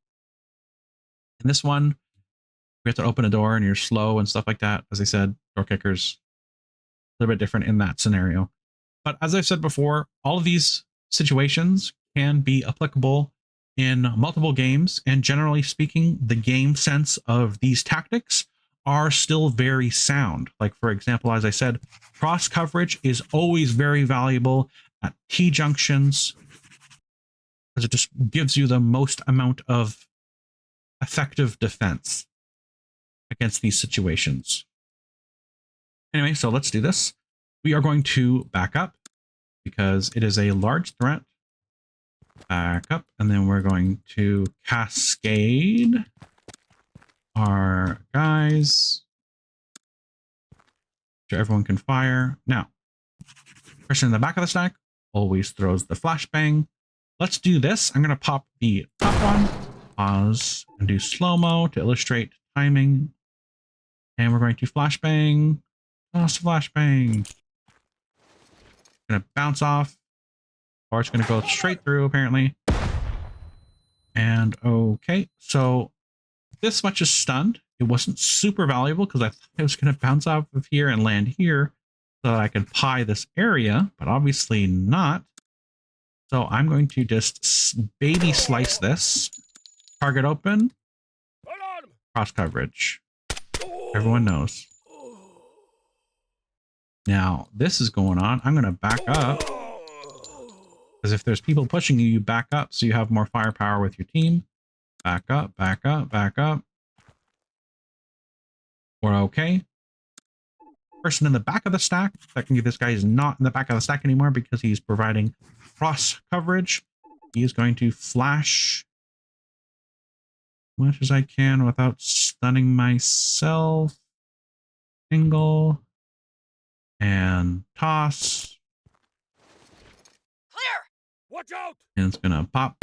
in this one, we have to open a door and you're slow and stuff like that. As I said, door kickers, a little bit different in that scenario. But as I've said before, all of these situations can be applicable in multiple games, and generally speaking, the game sense of these tactics are still very sound. Like, for example, as I said, cross coverage is always very valuable at T-junctions, because it just gives you the most amount of effective defense against these situations. Anyway, so let's do this. We are going to back up because it is a large threat. Back up, and then we're going to cascade our guys so everyone can fire. Now, person in the back of the stack always throws the flashbang. Let's do this. I'm going to pop the top one, pause, and do slow-mo to illustrate timing. And we're going to flashbang, toss flashbang. Going to bounce off, or it's going to go straight through, apparently. And okay, so this much is stunned. It wasn't super valuable because I thought it was going to bounce off of here and land here so that I could pie this area, but obviously not. So I'm going to just baby slice this. Target open. Cross coverage. Everyone knows. Now, this is going on. I'm going to back up. Because if there's people pushing you, you back up so you have more firepower with your team. Back up, back up, back up. We're okay. Person in the back of the stack. Technically, this guy is not in the back of the stack anymore because he's providing cross coverage. He is going to flash as much as I can without stunning myself. Angle. And toss. Clear. Watch out! And it's gonna pop.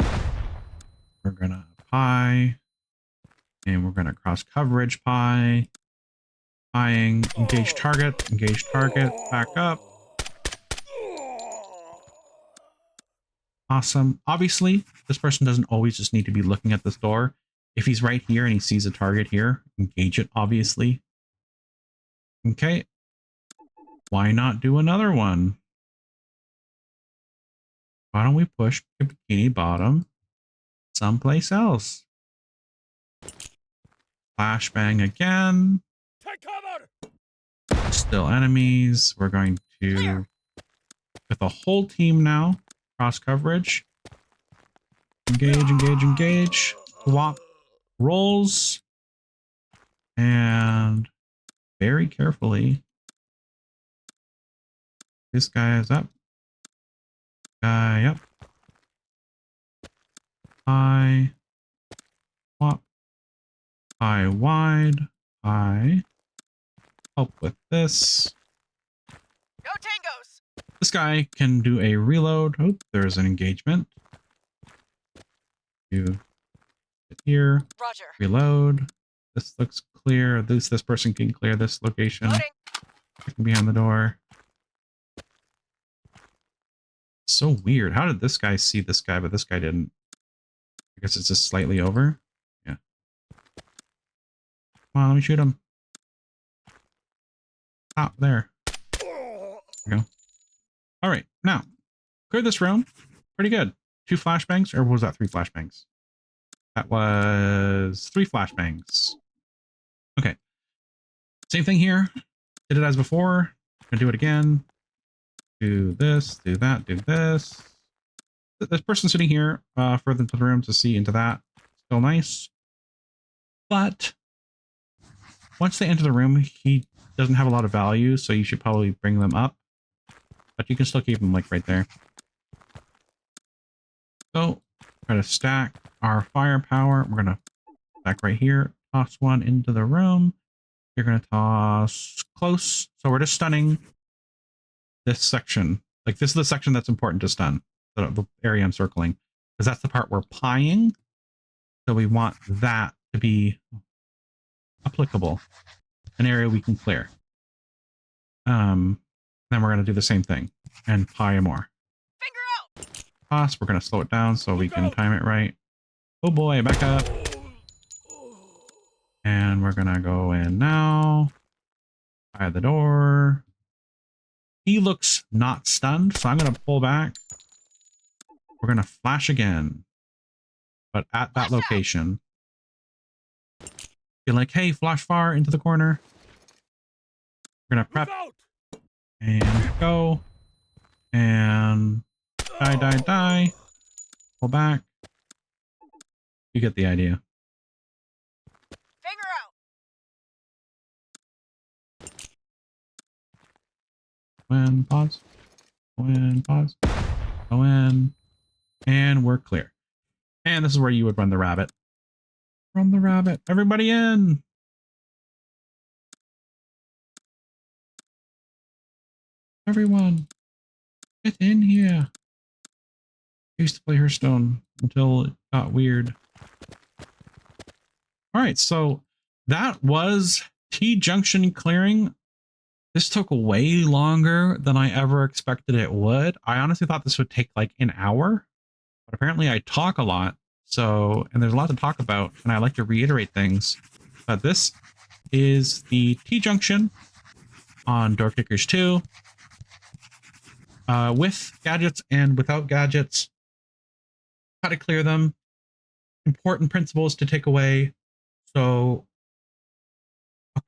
We're gonna pie. And we're gonna cross coverage pie. Pieing. Engage target. Engage target. Back up. Awesome. Obviously, this person doesn't always just need to be looking at this door. If he's right here and he sees a target here, engage it, obviously. Okay. Why not do another one? Why don't we push Bikini Bottom someplace else? Flashbang again. Take cover! Still enemies. We're going to, with a whole team now, cross coverage. Engage, engage, engage. Swap rolls. And very carefully, this guy is up. Guy up. High. Swap. High wide. High. Help with this. Go Tangos. This guy can do a reload. Oh, there's an engagement. You hit here, Roger. reload. This looks clear. At least this person can clear this location. Loading. Behind the door. So weird. How did this guy see this guy, but this guy didn't? I guess it's just slightly over. Yeah. Come on, let me shoot him. Ah, there. There we go. All right, now clear this room. Pretty good. 2 flashbangs, or was that 3 flashbangs? That was 3 flashbangs. Okay. Same thing here. Did it as before. Gonna do it again. Do this, do that, do this. This person sitting here further into the room to see into that. Still nice. But once they enter the room, he doesn't have a lot of value, so you should probably bring them up. But you can still keep them like right there. So we're going to stack our firepower. We're going to stack right here. Toss one into the room. You're going to toss close. So we're just stunning this section. Like this is the section that's important to stun. The area I'm circling. Because that's the part we're pieing. So we want that to be applicable. An area we can clear. Then we're going to do the same thing. And pie more. Finger out. Toss. We're going to slow it down so we can time it right. Oh boy, back up. And we're going to go in now. By the door. He looks not stunned, so I'm going to pull back. We're going to flash again. But at that location. Be like, hey, flash far into the corner. We're going to prep. And go. And die, die, die. Pull back. You get the idea. Finger out. Go in, pause. Go in, pause. Go in. And we're clear. And this is where you would run the rabbit. Run the rabbit. Everybody in. Everyone. Get in here. I used to play Hearthstone until it got weird. All right, so that was T-junction clearing. This took way longer than I ever expected it would. I honestly thought this would take like an hour, but apparently I talk a lot. So, and there's a lot to talk about, and I like to reiterate things. But this is the T-junction on Door Kickers 2. With gadgets and without gadgets. How to clear them. Important principles to take away. So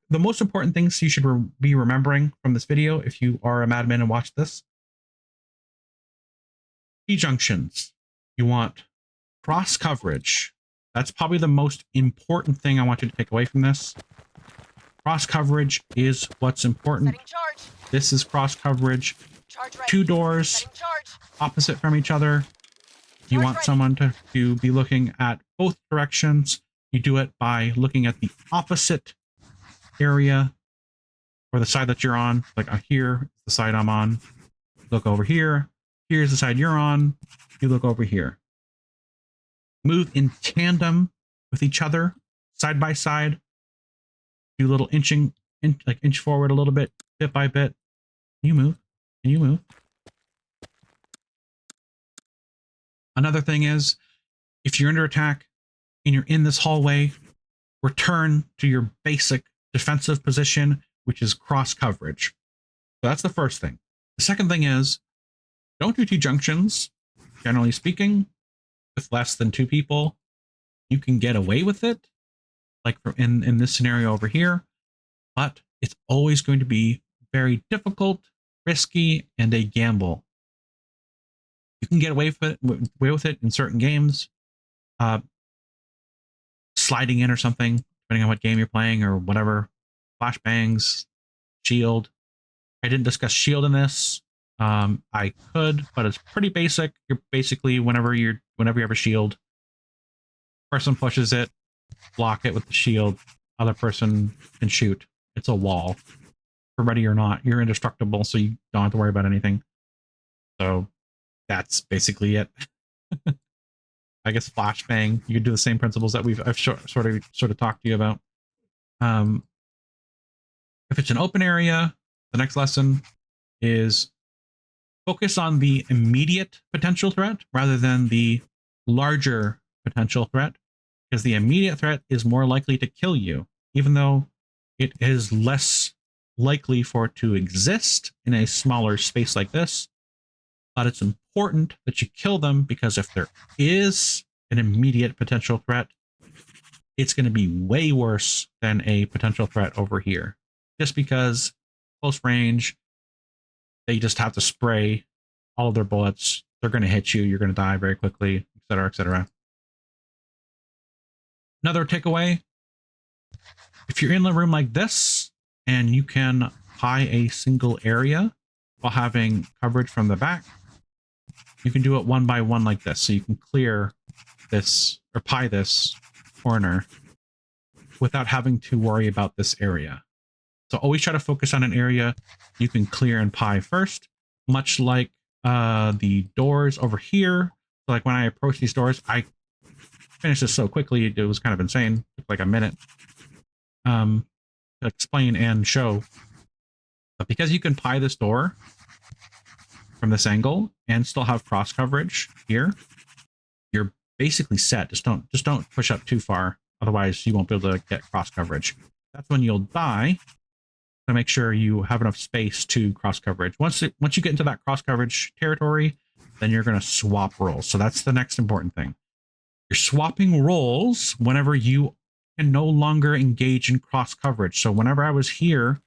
the most important things you should be remembering from this video, if you are a madman and watch this. T-junctions. You want cross coverage. That's probably the most important thing I want you to take away from this. Cross coverage is what's important. Setting charge. This is cross coverage. Charge ready. 2 doors Setting charge. opposite from each other. You Charge want ready. someone to be looking at both directions. You do it by looking at the opposite area or the side that you're on. Like here, the side I'm on. Look over here. Here's the side you're on. You look over here. Move in tandem with each other, side by side. Do a little inching, like inch forward a little bit, bit by bit. You move, and you move. Another thing is, if you're under attack and you're in this hallway, return to your basic defensive position, which is cross coverage. So that's the first thing. The second thing is, don't do T-junctions. Generally speaking, with less than 2 people, you can get away with it, like in this scenario over here, but it's always going to be very difficult, risky, and a gamble. You can get away with it in certain games, sliding in or something, depending on what game you're playing or whatever. Flashbangs, shield. I didn't discuss shield in this. I could, but it's pretty basic. You're basically whenever you have a shield, person pushes it, block it with the shield, other person can shoot. It's a wall. For ready or not, you're indestructible, so you don't have to worry about anything. So that's basically it. I guess flashbang. You could do the same principles that I've sort of talked to you about. If it's an open area, the next lesson is focus on the immediate potential threat rather than the larger potential threat, because the immediate threat is more likely to kill you, even though it is less likely for it to exist in a smaller space like this. But it's important that you kill them, because if there is an immediate potential threat, it's going to be way worse than a potential threat over here. Just because close range, they just have to spray all of their bullets. They're going to hit you. You're going to die very quickly, etc., etc. Another takeaway, if you're in a room like this and you can pie a single area while having coverage from the back, you can do it one by one like this. So you can clear this or pie this corner without having to worry about this area. So always try to focus on an area you can clear and pie first, much like the doors over here. So like when I approach these doors, I finished this so quickly, it was kind of insane. It took like a minute to explain and show. But because you can pie this door from this angle and still have cross coverage here, you're basically set. Just don't push up too far, otherwise you won't be able to get cross coverage. That's when you'll die. To make sure you have enough space to cross coverage. Once you get into that cross coverage territory, then you're going to swap roles. So that's the next important thing. You're swapping roles whenever you can no longer engage in cross coverage. So whenever I was here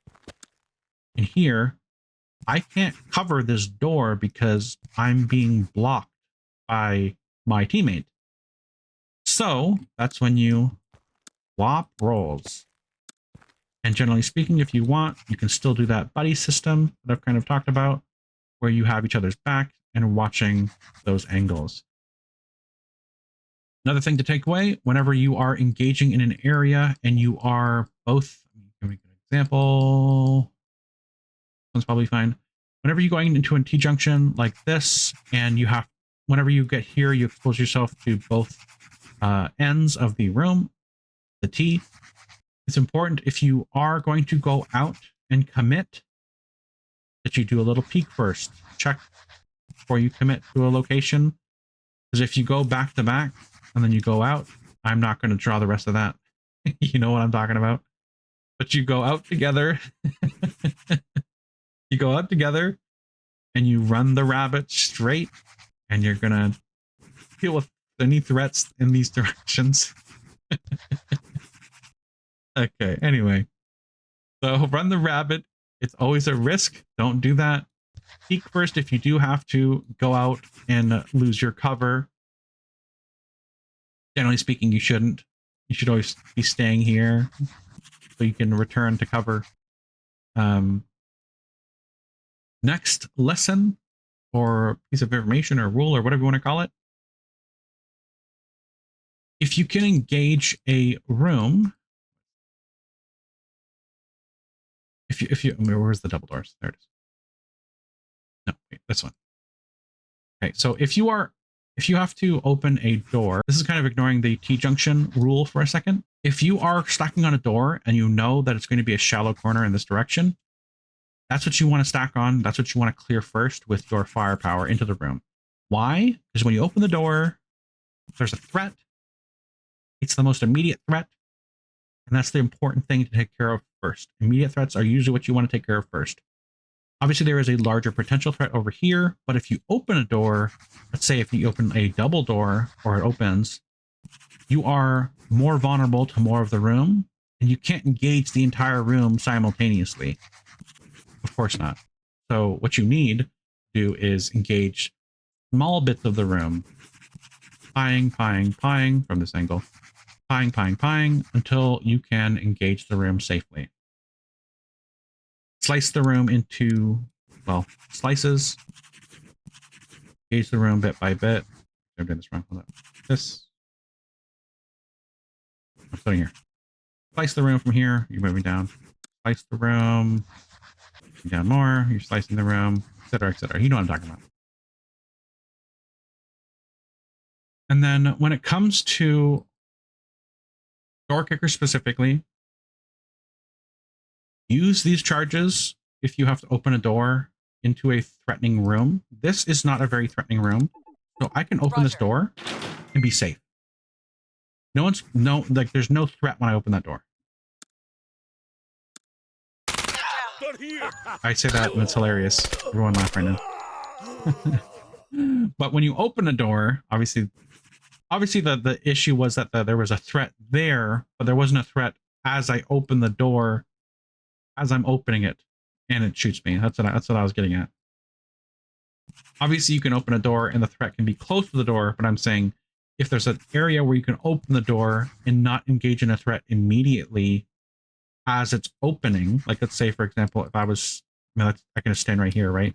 and here, I can't cover this door because I'm being blocked by my teammate. So that's when you swap roles. And generally speaking, if you want, you can still do that buddy system that I've kind of talked about, where you have each other's back and watching those angles. Another thing to take away, whenever you are engaging in an area and you are both, give me a good example. One's probably fine. Whenever you're going into a T-junction like this, and you have, whenever you get here, you expose yourself to both ends of the room, the T. It's important, if you are going to go out and commit, that you do a little peek first. Check before you commit to a location. Because if you go back to back and then you go out, I'm not going to draw the rest of that. You know what I'm talking about. But you go out together. You go out together and you run the rabbit straight, and you're going to deal with any threats in these directions. Okay, anyway. So run the rabbit. It's always a risk. Don't do that. Peek first if you do have to go out and lose your cover. Generally speaking, you shouldn't. You should always be staying here so you can return to cover. Next lesson, or piece of information, or rule, or whatever you want to call it. If you can engage a room, if you where's the double doors? There it is. No, wait, this one. Okay, so if you have to open a door, this is kind of ignoring the T-junction rule for a second. If you are stacking on a door and you know that it's going to be a shallow corner in this direction, that's what you want to stack on. That's what you want to clear first with your firepower into the room. Why? Because when you open the door, there's a threat. It's the most immediate threat. And that's the important thing to take care of first. Immediate threats are usually what you want to take care of first. Obviously, there is a larger potential threat over here, but if you open a door, let's say if you open a double door or it opens, you are more vulnerable to more of the room, and you can't engage the entire room simultaneously. Of course not. So what you need to do is engage small bits of the room, pieing from this angle, pieing until you can engage the room safely. Slice the room into, well, slices. Engage the room bit by bit. I'm doing this wrong. Hold on. This. I'm putting here. Slice the room from here. You're moving down. Slice the room. Down more. You're slicing the room, etc., etc. You know what I'm talking about. And then when it comes to door kickers specifically, use these charges if you have to open a door into a threatening room. This is not a very threatening room, so I can open this Roger. door and be safe. There's no threat when I open that door. Man down. Not here. I say that and it's hilarious. Everyone laugh right now. But when you open a door, obviously the issue was that there was a threat there, but there wasn't a threat as I open the door, as I'm opening it, and it shoots me. That's what I was getting at. Obviously, you can open a door and the threat can be close to the door, but I'm saying if there's an area where you can open the door and not engage in a threat immediately as it's opening, like let's say, for example, if I can just stand right here, right?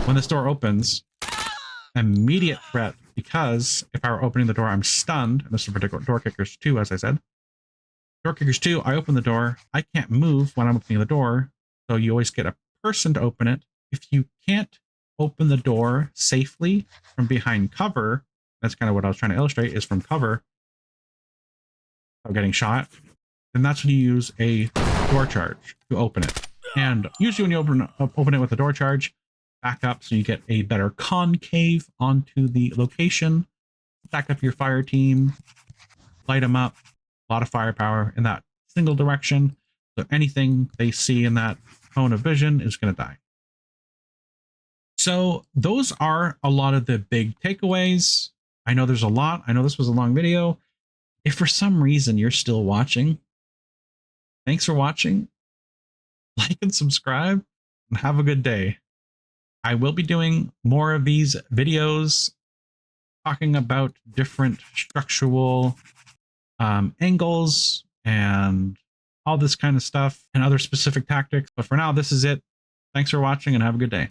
When this door opens, immediate threat, because if I were opening the door, I'm stunned, and this is for door kickers too, as I said. Door kickers too, I open the door, I can't move when I'm opening the door, so you always get a person to open it. If you can't open the door safely from behind cover, that's kind of what I was trying to illustrate, is from cover, of getting shot, then that's when you use a door charge to open it. And usually when you open it with a door charge, back up so you get a better concave onto the location, back up your fire team, light them up, a lot of firepower in that single direction, so anything they see in that cone of vision is going to die. So those are a lot of the big takeaways. I know there's a lot. I know this was a long video. If for some reason you're still watching, thanks for watching. Like and subscribe, and have a good day. I will be doing more of these videos talking about different structural angles and all this kind of stuff and other specific tactics. But for now, this is it. Thanks for watching and have a good day.